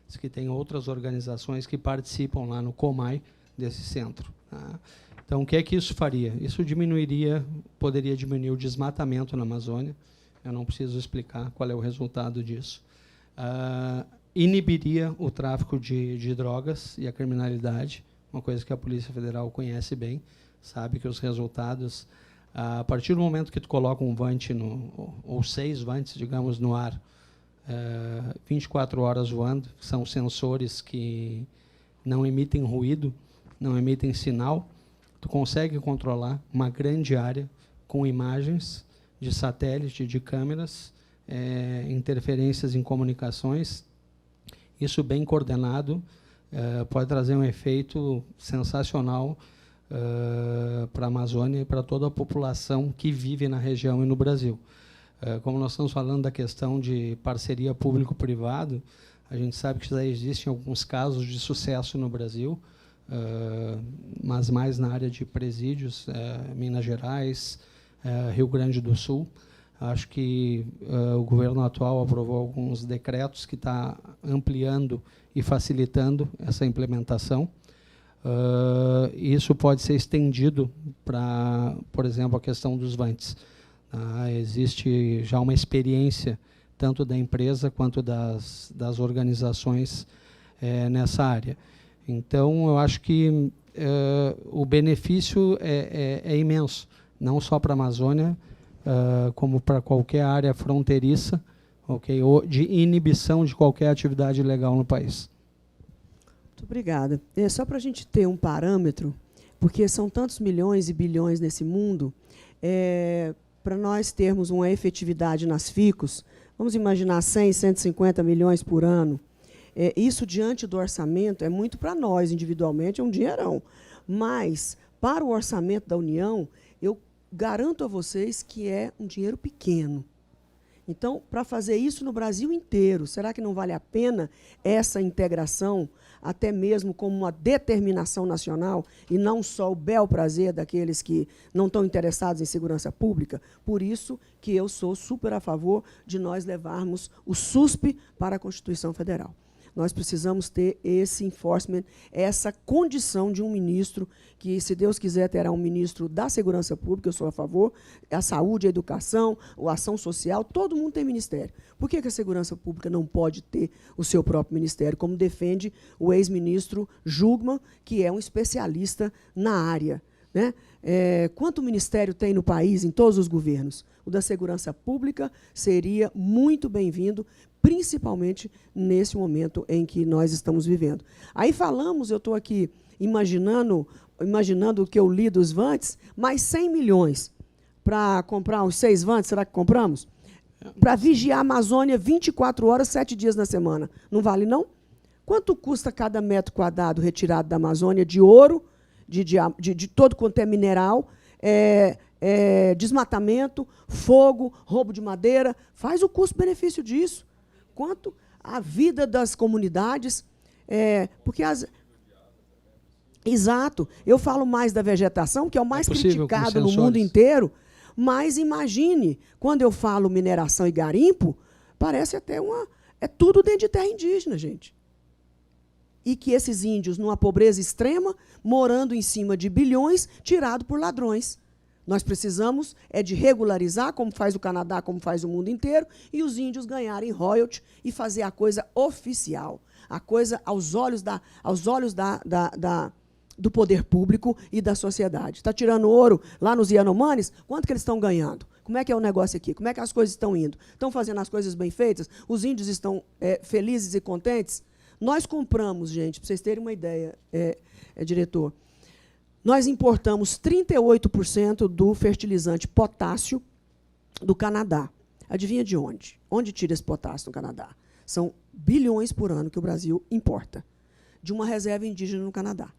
disse que tem outras organizações que participam lá no COMAI desse centro. Tá? Então, o que é que isso faria? Isso poderia diminuir o desmatamento na Amazônia. Eu não preciso explicar qual é o resultado disso. Inibiria o tráfico de drogas e a criminalidade, uma coisa que a Polícia Federal conhece bem, sabe que os resultados, a partir do momento que tu coloca um VANT, ou 6 VANTs, digamos, no ar, 24 horas voando, são sensores que não emitem ruído, não emitem sinal, tu consegue controlar uma grande área com imagens de satélite, de câmeras, interferências em comunicações. Isso bem coordenado pode trazer um efeito sensacional para a Amazônia e para toda a população que vive na região e no Brasil. Como nós estamos falando da questão de parceria público-privado, a gente sabe que já existem alguns casos de sucesso no Brasil, mas mais na área de presídios, Minas Gerais, Rio Grande do Sul. Acho que o governo atual aprovou alguns decretos que está ampliando e facilitando essa implementação. Isso pode ser estendido para, por exemplo, a questão dos VANTs. Existe já uma experiência, tanto da empresa quanto das organizações nessa área. Então, eu acho que o benefício é imenso, não só para a Amazônia, como para qualquer área fronteiriça, okay, ou de inibição de qualquer atividade ilegal no país. Muito obrigada. Só para a gente ter um parâmetro, porque são tantos milhões e bilhões nesse mundo, para nós termos uma efetividade nas FICOs, vamos imaginar 100, 150 milhões por ano. Isso, diante do orçamento, é muito para nós, individualmente, é um dinheirão. Mas, para o orçamento da União, eu garanto a vocês que é um dinheiro pequeno. Então, para fazer isso no Brasil inteiro, será que não vale a pena essa integração, até mesmo como uma determinação nacional, e não só o bel prazer daqueles que não estão interessados em segurança pública? Por isso que eu sou super a favor de nós levarmos o SUSP para a Constituição Federal. Nós precisamos ter esse enforcement, essa condição de um ministro, que, se Deus quiser, terá um ministro da Segurança Pública, eu sou a favor, a saúde, a educação, a ação social, todo mundo tem ministério. Por que a Segurança Pública não pode ter o seu próprio ministério, como defende o ex-ministro Jugman, que é um especialista na área, né? Quanto ministério tem no país, em todos os governos? O da Segurança Pública seria muito bem-vindo, principalmente nesse momento em que nós estamos vivendo. Aí falamos, eu estou aqui imaginando o que eu li dos Vantes, mais 100 milhões para comprar os 6 Vantes, será que compramos? Para vigiar a Amazônia 24 horas, 7 dias na semana. Não vale, não? Quanto custa cada metro quadrado retirado da Amazônia de ouro, de todo quanto é mineral, desmatamento, fogo, roubo de madeira? Faz o custo-benefício disso. Quanto a vida das comunidades, porque exato, eu falo mais da vegetação, que é o mais criticado no mundo inteiro, mas imagine, quando eu falo mineração e garimpo, parece até é tudo dentro de terra indígena, gente. E que esses índios, numa pobreza extrema, morando em cima de bilhões, tirado por ladrões. Nós precisamos de regularizar, como faz o Canadá, como faz o mundo inteiro, e os índios ganharem royalty e fazer a coisa oficial, a coisa aos olhos do poder público e da sociedade. Está tirando ouro lá nos Yanomamis? Quanto que eles estão ganhando? Como é que é o negócio aqui? Como é que as coisas estão indo? Estão fazendo as coisas bem feitas? Os índios estão felizes e contentes? Nós compramos, gente, para vocês terem uma ideia, diretor, nós importamos 38% do fertilizante potássio do Canadá. Adivinha de onde? Onde tira esse potássio no Canadá? São bilhões por ano que o Brasil importa de uma reserva indígena no Canadá.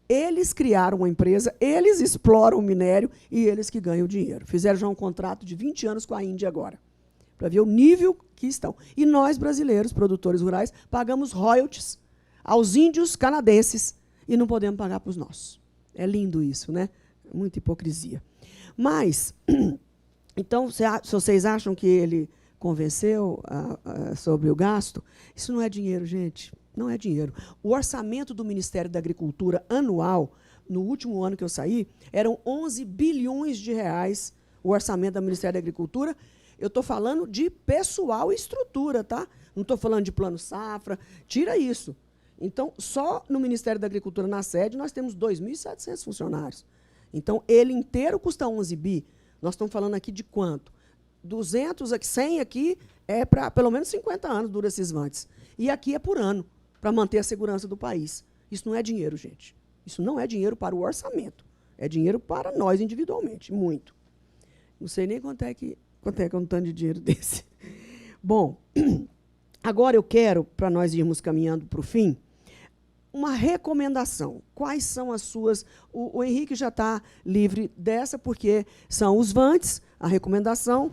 Eles criaram uma empresa, eles exploram o minério e eles que ganham o dinheiro. Fizeram já um contrato de 20 anos com a Índia agora, para ver o nível que estão. E nós, brasileiros, produtores rurais, pagamos royalties aos índios canadenses e não podemos pagar para os nossos. É lindo isso, né? Muita hipocrisia. Mas, então, se vocês acham que ele convenceu sobre o gasto, isso não é dinheiro, gente. Não é dinheiro. O orçamento do Ministério da Agricultura anual, no último ano que eu saí, eram 11 bilhões de reais o orçamento do Ministério da Agricultura. Eu estou falando de pessoal e estrutura, tá? Não estou falando de plano safra. Tira isso. Então, só no Ministério da Agricultura, na sede, nós temos 2.700 funcionários. Então, ele inteiro custa 11 bi. Nós estamos falando aqui de quanto? 200, 100 aqui é para pelo menos 50 anos, dura esses Vantes. E aqui é por ano, para manter a segurança do país. Isso não é dinheiro, gente. Isso não é dinheiro para o orçamento. É dinheiro para nós individualmente, muito. Não sei nem quanto é que é um tanto de dinheiro desse. Bom, agora eu quero, para nós irmos caminhando para o fim, uma recomendação. Quais são as suas... O Henrique já está livre dessa, porque são os Vantes, a recomendação,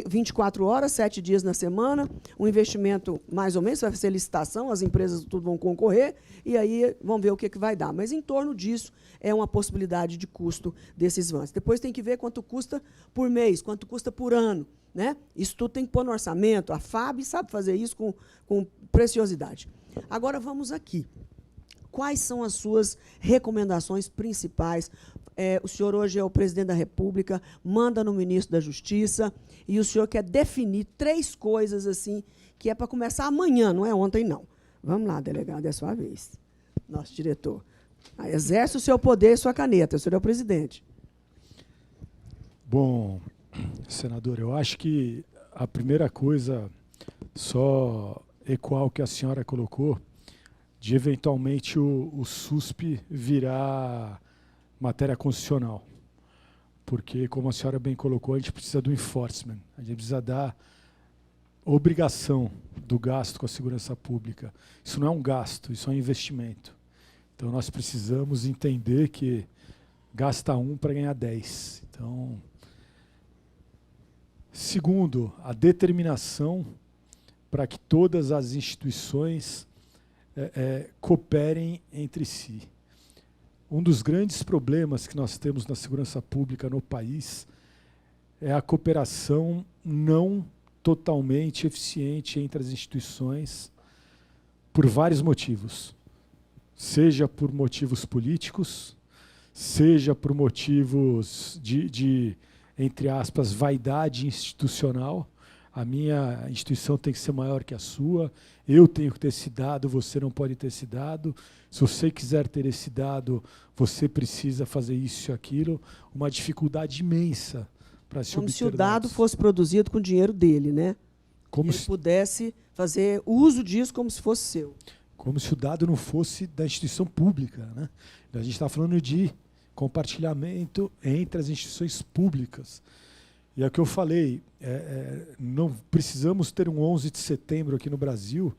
24 horas, 7 dias na semana, um investimento mais ou menos, vai ser licitação, as empresas tudo vão concorrer, e aí vamos ver o que vai dar. Mas, em torno disso, é uma possibilidade de custo desses Vantes. Depois tem que ver quanto custa por mês, quanto custa por ano, né? Isso tudo tem que pôr no orçamento. A FAB sabe fazer isso com preciosidade. Agora, vamos aqui. Quais são as suas recomendações principais? O senhor hoje é o presidente da República, manda no ministro da Justiça, e o senhor quer definir 3 coisas assim, que é para começar amanhã, não é ontem, não. Vamos lá, delegado, é a sua vez. Nosso diretor. Exerce o seu poder e sua caneta, o senhor é o presidente. Bom, senador, eu acho que a primeira coisa, só ecoar o que a senhora colocou, de eventualmente o SUSP virar matéria constitucional. Porque, como a senhora bem colocou, a gente precisa do enforcement, a gente precisa dar obrigação do gasto com a segurança pública. Isso não é um gasto, isso é um investimento. Então, nós precisamos entender que gasta 1 para ganhar 10. Então, Segundo, a determinação para que todas as instituições cooperem entre si. Um dos grandes problemas que nós temos na segurança pública no país é a cooperação não totalmente eficiente entre as instituições, por vários motivos. Seja por motivos políticos, seja por motivos de, entre aspas, vaidade institucional. A minha instituição tem que ser maior que a sua, eu tenho que ter esse dado, você não pode ter esse dado. Se você quiser ter esse dado, você precisa fazer isso e aquilo. Uma dificuldade imensa para se obter Como se o dado dados. fosse produzido com o dinheiro dele, né? Como Ele se, pudesse fazer uso disso como se fosse seu. como se o dado não fosse da instituição pública, né? A gente está falando de compartilhamento entre as instituições públicas. E é o que eu falei, não precisamos ter um 11 de setembro aqui no Brasil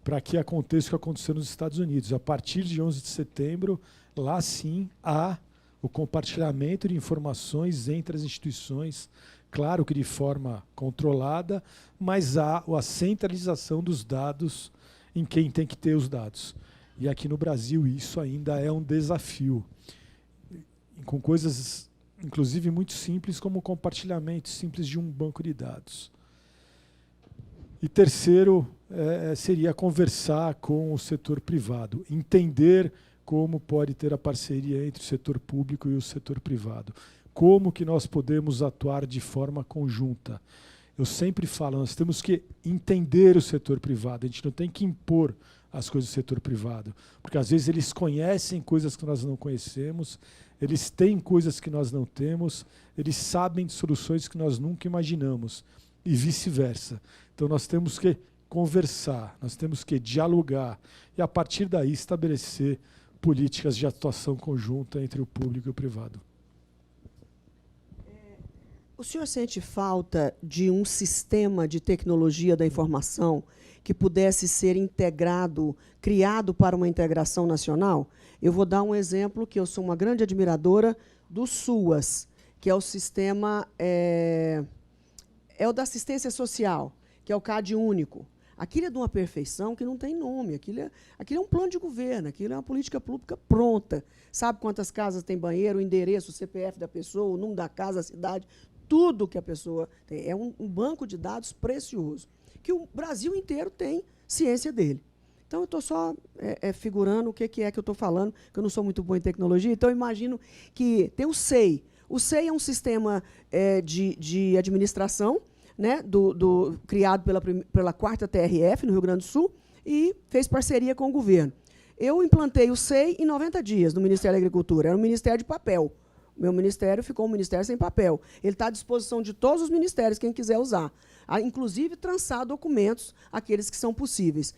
para que aconteça o que aconteceu nos Estados Unidos. A partir de 11 de setembro, lá sim há o compartilhamento de informações entre as instituições, claro que de forma controlada, mas há a centralização dos dados em quem tem que ter os dados. E aqui no Brasil isso ainda é um desafio, com coisas inclusive muito simples, como o compartilhamento simples de um banco de dados. E terceiro, seria conversar com o setor privado, entender como pode ter a parceria entre o setor público e o setor privado. Como que nós podemos atuar de forma conjunta. Eu sempre falo, nós temos que entender o setor privado, a gente não tem que impor as coisas do setor privado, porque às vezes eles conhecem coisas que nós não conhecemos, eles têm coisas que nós não temos, eles sabem de soluções que nós nunca imaginamos, e vice-versa. Então nós temos que conversar, nós temos que dialogar, e a partir daí estabelecer políticas de atuação conjunta entre o público e o privado. O senhor sente falta de um sistema de tecnologia da informação que pudesse ser integrado, criado para uma integração nacional? Eu vou dar um exemplo que eu sou uma grande admiradora do SUAS, que é o sistema o da assistência social, que é o CAD único. Aquilo é de uma perfeição que não tem nome. Aquilo é um plano de governo, aquilo é uma política pública pronta. Sabe quantas casas tem banheiro, o endereço, o CPF da pessoa, o número da casa, a cidade, tudo que a pessoa tem. É um banco de dados precioso, que o Brasil inteiro tem ciência dele. Então, eu estou só figurando o que é que eu estou falando, que eu não sou muito bom em tecnologia, então eu imagino que tem o SEI. O SEI é um sistema de administração, né, criado pela 4ª TRF, no Rio Grande do Sul, e fez parceria com o governo. Eu implantei o SEI em 90 dias no Ministério da Agricultura. Era um ministério de papel. Meu ministério ficou um ministério sem papel. Ele está à disposição de todos os ministérios, quem quiser usar. Inclusive, trançar documentos, aqueles que são possíveis.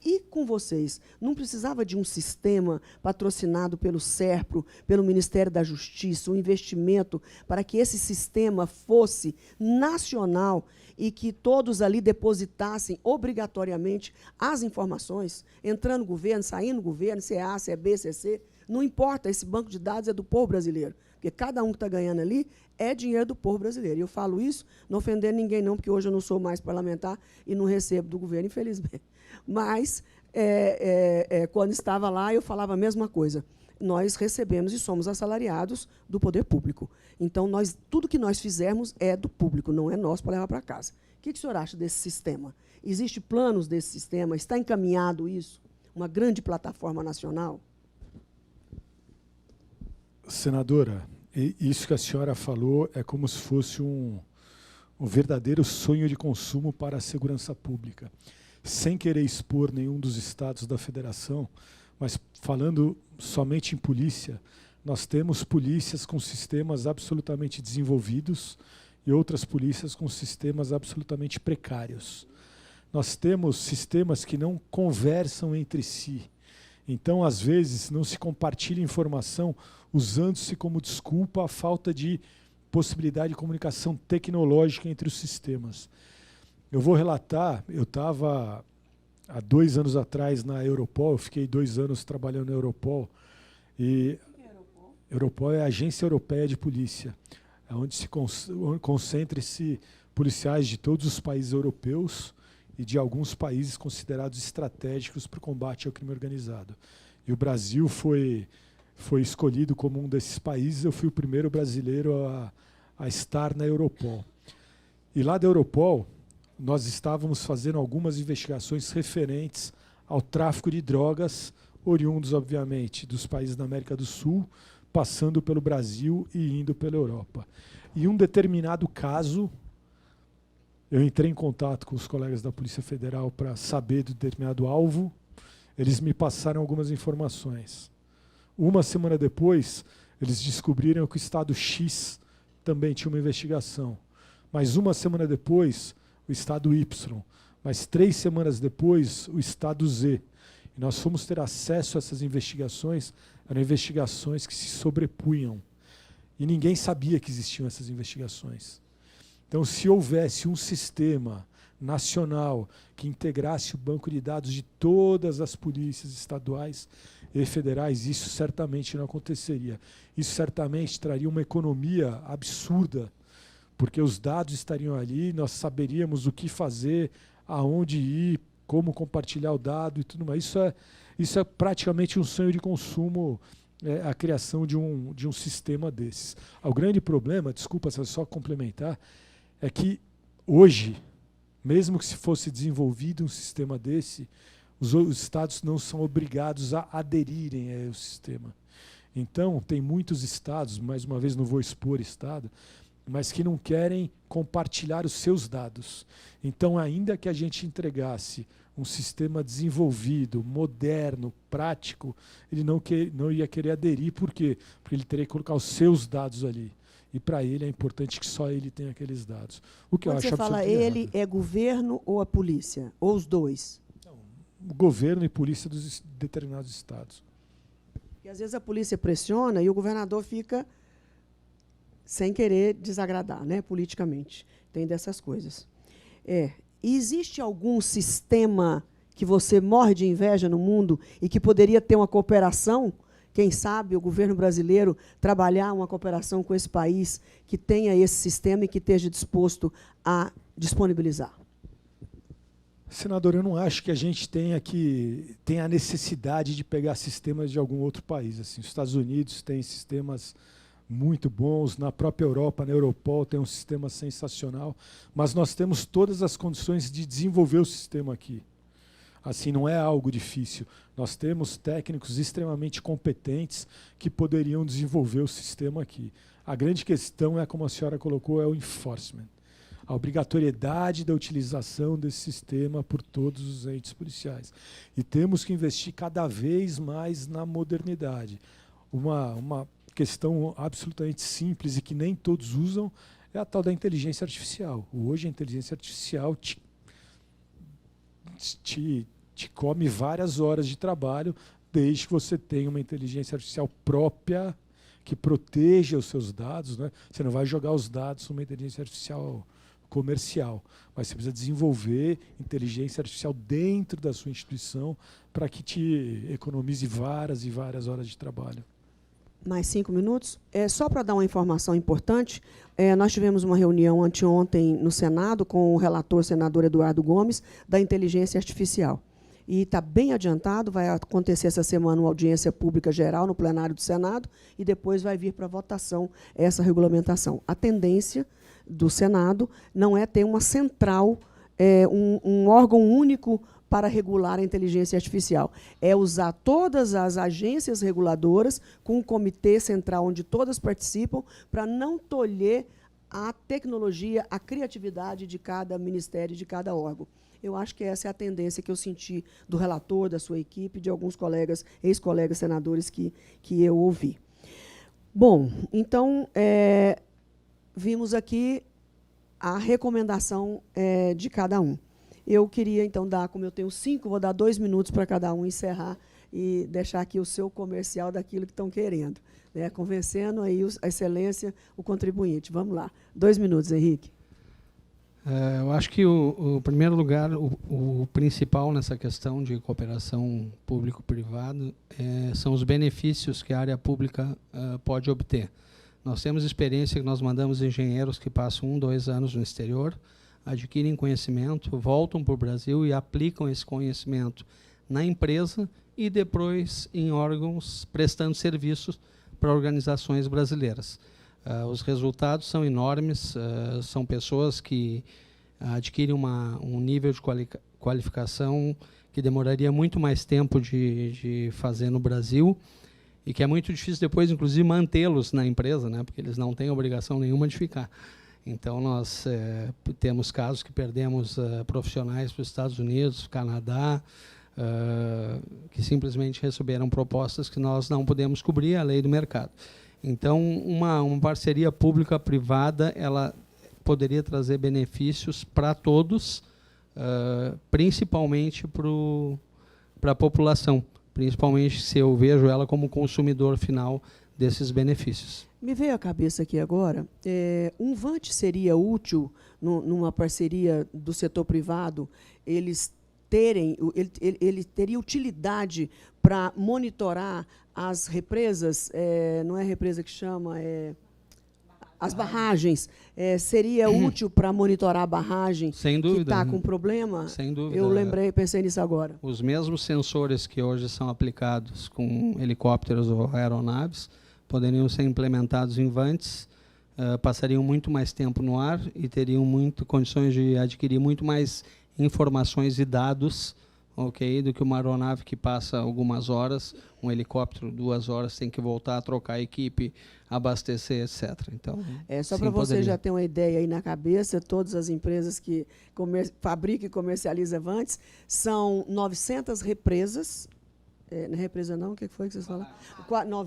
E com vocês, não precisava de um sistema patrocinado pelo SERPRO, pelo Ministério da Justiça, um investimento para que esse sistema fosse nacional e que todos ali depositassem obrigatoriamente as informações, entrando no governo, saindo do governo, se é A, se é B, se é C, não importa, esse banco de dados é do povo brasileiro, porque cada um que está ganhando ali é dinheiro do povo brasileiro. E eu falo isso, não ofendendo ninguém não, porque hoje eu não sou mais parlamentar e não recebo do governo, infelizmente. Mas, quando estava lá, eu falava a mesma coisa. Nós recebemos e somos assalariados do poder público. Então, tudo que nós fizermos é do público, não é nosso para levar para casa. O que o senhor acha desse sistema? Existem planos desse sistema? Está encaminhado isso? Uma grande plataforma nacional? Senadora, isso que a senhora falou é como se fosse um verdadeiro sonho de consumo para a segurança pública. Sem querer expor nenhum dos estados da federação, mas falando somente em polícia, nós temos polícias com sistemas absolutamente desenvolvidos e outras polícias com sistemas absolutamente precários. Nós temos sistemas que não conversam entre si. Então, às vezes, não se compartilha informação usando-se como desculpa a falta de possibilidade de comunicação tecnológica entre os sistemas. Eu vou relatar, eu estava há 2 anos atrás na Europol, eu fiquei 2 anos trabalhando na Europol. E Europol é a Agência Europeia de Polícia, onde se concentra esse policiais de todos os países europeus e de alguns países considerados estratégicos para o combate ao crime organizado. E o Brasil foi escolhido como um desses países. Eu fui o primeiro brasileiro a estar na Europol. E lá da Europol, nós estávamos fazendo algumas investigações referentes ao tráfico de drogas, oriundos, obviamente, dos países da América do Sul, passando pelo Brasil e indo pela Europa. E um determinado caso, eu entrei em contato com os colegas da Polícia Federal para saber do determinado alvo, eles me passaram algumas informações. Uma semana depois, eles descobriram que o Estado X também tinha uma investigação. Mas uma semana depois, o Estado Y. Mas 3 semanas depois, o Estado Z. E nós fomos ter acesso a essas investigações, eram investigações que se sobrepunham. E ninguém sabia que existiam essas investigações. Então, se houvesse um sistema nacional que integrasse o banco de dados de todas as polícias estaduais e federais, isso certamente não aconteceria. Isso certamente traria uma economia absurda, porque os dados estariam ali, nós saberíamos o que fazer, aonde ir, como compartilhar o dado e tudo mais. Isso é praticamente um sonho de consumo, a criação de um sistema desses. O grande problema, desculpa só complementar, é que hoje, mesmo que se fosse desenvolvido um sistema desse, os estados não são obrigados a aderirem ao sistema. Então, tem muitos estados, mais uma vez não vou expor estado, mas que não querem compartilhar os seus dados. Então, ainda que a gente entregasse um sistema desenvolvido, moderno, prático, ele não ia querer aderir. Por quê? Porque ele teria que colocar os seus dados ali. E para ele é importante que só ele tenha aqueles dados. O que Quando eu acho você fala ele, errado. é governo ou a polícia? Ou os dois? O governo e polícia dos determinados estados. Porque às vezes a polícia pressiona e o governador fica sem querer desagradar, né, politicamente. Tem dessas coisas. E existe algum sistema que você morre de inveja no mundo e que poderia ter uma cooperação? Quem sabe o governo brasileiro trabalhar uma cooperação com esse país que tenha esse sistema e que esteja disposto a disponibilizar? Senador, eu não acho que a gente tenha a necessidade de pegar sistemas de algum outro país. Assim, os Estados Unidos têm sistemas muito bons, na própria Europa, na Europol, tem um sistema sensacional, mas nós temos todas as condições de desenvolver o sistema aqui. Assim, não é algo difícil. Nós temos técnicos extremamente competentes que poderiam desenvolver o sistema aqui. A grande questão é, como a senhora colocou, é o enforcement. A obrigatoriedade da utilização desse sistema por todos os entes policiais. E temos que investir cada vez mais na modernidade. Uma questão absolutamente simples e que nem todos usam é a tal da inteligência artificial. Hoje a inteligência artificial te come várias horas de trabalho, desde que você tenha uma inteligência artificial própria que proteja os seus dados, né? Você não vai jogar os dados numa inteligência artificial comercial, mas você precisa desenvolver inteligência artificial dentro da sua instituição para que te economize várias e várias horas de trabalho. Mais 5 minutos. Só para dar uma informação importante, nós tivemos uma reunião anteontem no Senado com o relator, senador Eduardo Gomes, da inteligência artificial. E está bem adiantado, vai acontecer essa semana uma audiência pública geral no plenário do Senado e depois vai vir para votação essa regulamentação. A tendência do Senado não é ter uma central, um órgão único para regular a inteligência artificial. É usar todas as agências reguladoras com um comitê central onde todas participam para não tolher a tecnologia, a criatividade de cada ministério, de cada órgão. Eu acho que essa é a tendência que eu senti do relator, da sua equipe, de alguns colegas, ex-colegas senadores que eu ouvi. Bom, então, vimos aqui a recomendação de cada um. Eu queria, então, dar, como eu tenho 5, vou dar 2 minutos para cada um encerrar e deixar aqui o seu comercial daquilo que estão querendo, né? Convencendo aí a excelência, o contribuinte. Vamos lá. 2 minutos, Henrique. Eu acho que, o primeiro lugar, o principal nessa questão de cooperação público-privada são os benefícios que a área pública pode obter. Nós temos experiência que nós mandamos engenheiros que passam 1, 2 anos no exterior, adquirem conhecimento, voltam para o Brasil e aplicam esse conhecimento na empresa e depois em órgãos prestando serviços para organizações brasileiras. Os resultados são enormes, são pessoas que adquirem um nível de qualificação que demoraria muito mais tempo de fazer no Brasil e que é muito difícil depois, inclusive, mantê-los na empresa, né, porque eles não têm obrigação nenhuma de ficar. Então, nós temos casos que perdemos profissionais para os Estados Unidos, Canadá, que simplesmente receberam propostas que nós não podemos cobrir, a lei do mercado. Então, uma parceria pública-privada, ela poderia trazer benefícios para todos, principalmente para a população, principalmente se eu vejo ela como consumidor final desses benefícios. Me veio à cabeça aqui agora, um VANT seria útil numa parceria do setor privado, ele teria utilidade para monitorar as represas, não é represa que chama, as barragens. Seria útil para monitorar a barragem Sem dúvida, que está com problema? Sem dúvida. Eu pensei nisso agora. Os mesmos sensores que hoje são aplicados com helicópteros ou aeronaves poderiam ser implementados em VANTs, passariam muito mais tempo no ar e teriam condições de adquirir muito mais informações e dados, ok, do que uma aeronave que passa algumas horas, um helicóptero 2 horas tem que voltar a trocar a equipe, abastecer, etc. Então, só para você já ter uma ideia aí na cabeça, todas as empresas que fabricam e comercializam VANTs, são 900 represas. Não é represa não, o que foi que vocês falaram?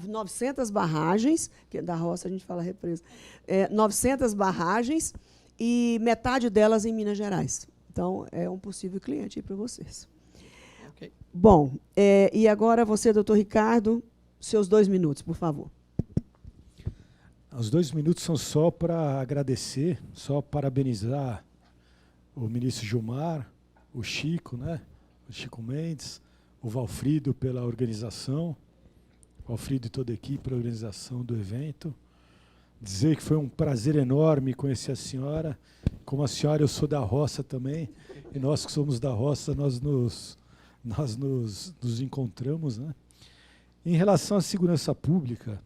900 barragens, que da roça a gente fala represa, 900 barragens e metade delas em Minas Gerais. Então, é um possível cliente aí para vocês. Okay. Bom, e agora você, doutor Ricardo, seus 2 minutos, por favor. Os 2 minutos são só para agradecer, só parabenizar o ministro Gilmar, o Chico, né? O Chico Mendes, o Valfrido pela organização, Valfrido e toda a equipe pela organização do evento. Dizer que foi um prazer enorme conhecer a senhora. Como a senhora, eu sou da roça também, e nós que somos da roça, nós nos encontramos, né? Em relação à segurança pública,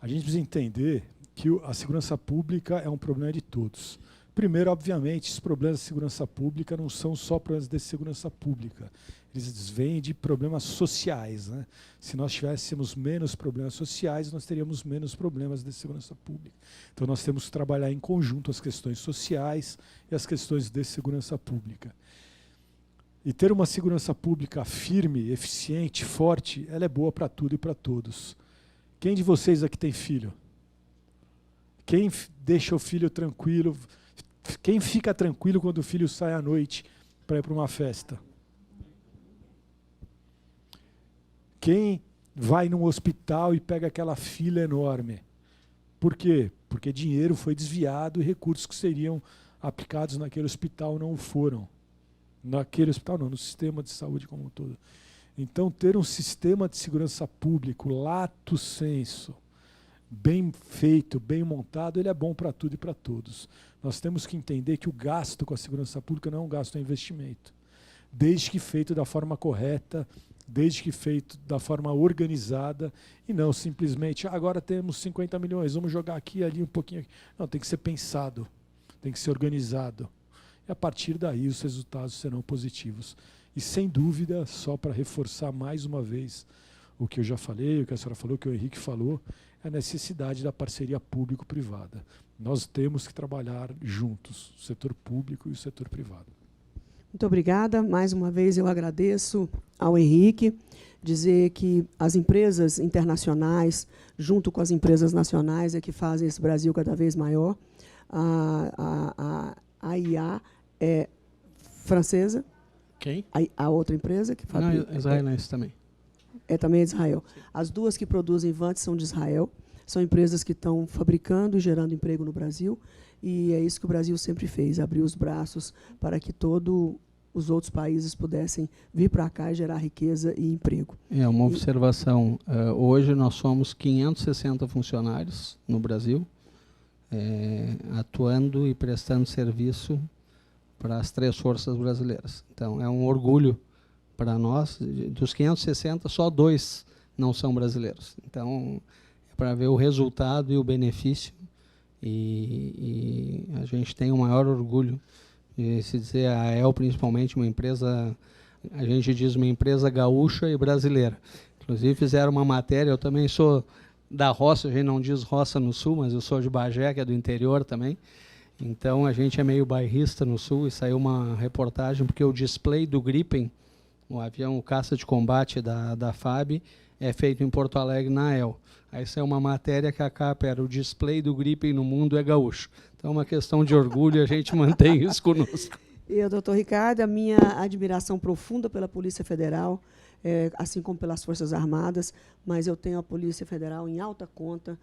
a gente precisa entender que a segurança pública é um problema de todos. Primeiro, obviamente, os problemas de segurança pública não são só problemas de segurança pública. Eles vêm de problemas sociais, né? Se nós tivéssemos menos problemas sociais, nós teríamos menos problemas de segurança pública. Então, nós temos que trabalhar em conjunto as questões sociais e as questões de segurança pública. E ter uma segurança pública firme, eficiente, forte, ela é boa para tudo e para todos. Quem de vocês aqui tem filho? Quem deixa o filho tranquilo? Quem fica tranquilo quando o filho sai à noite para ir para uma festa? Quem vai num hospital e pega aquela fila enorme? Por quê? Porque dinheiro foi desviado e recursos que seriam aplicados naquele hospital não foram. Naquele hospital não, no sistema de saúde como um todo. Então, ter um sistema de segurança público, lato sensu, bem feito, bem montado, ele é bom para tudo e para todos. Nós temos que entender que o gasto com a segurança pública não é um gasto, é um investimento. Desde que feito da forma correta, desde que feito da forma organizada, e não simplesmente, agora temos 50 milhões, vamos jogar aqui, ali, um pouquinho. Não, tem que ser pensado, tem que ser organizado. E a partir daí os resultados serão positivos. E sem dúvida, só para reforçar mais uma vez o que eu já falei, o que a senhora falou, o que o Henrique falou, é a necessidade da parceria público-privada. Nós temos que trabalhar juntos, o setor público e o setor privado. Muito obrigada. Mais uma vez eu agradeço ao Henrique, dizer que as empresas internacionais, junto com as empresas nacionais, é que fazem esse Brasil cada vez maior. A IA é francesa. Quem? A outra empresa que fabrica. Não, israelense também. É também de Israel. As duas que produzem VANTs são de Israel. São empresas que estão fabricando e gerando emprego no Brasil. E é isso que o Brasil sempre fez, abrir os braços para que todo os outros países pudessem vir para cá e gerar riqueza e emprego. É uma observação. Hoje nós somos 560 funcionários no Brasil, atuando e prestando serviço para as 3 forças brasileiras. Então, é um orgulho para nós. Dos 560, só 2 não são brasileiros. Então, é para ver o resultado e o benefício. E a gente tem o maior orgulho de se dizer a AEL, principalmente, uma empresa, a gente diz uma empresa gaúcha e brasileira. Inclusive, fizeram uma matéria, eu também sou da roça, a gente não diz roça no sul, mas eu sou de Bagé, que é do interior também. Então, a gente é meio bairrista no sul, e saiu uma reportagem, porque o display do Gripen, o avião, o caça de combate da FAB, é feito em Porto Alegre, na AEL. Aí saiu uma matéria que a capa era: o display do Gripen no mundo é gaúcho. Então, é uma questão de orgulho, e a gente mantém isso conosco. Eu, doutor Ricardo, a minha admiração profunda pela Polícia Federal, assim como pelas Forças Armadas, mas eu tenho a Polícia Federal em alta conta,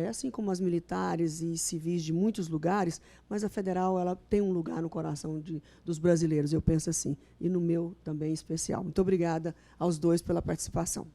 assim como as militares e civis de muitos lugares, mas a Federal ela tem um lugar no coração dos brasileiros, eu penso assim, e no meu também especial. Muito obrigada aos 2 pela participação.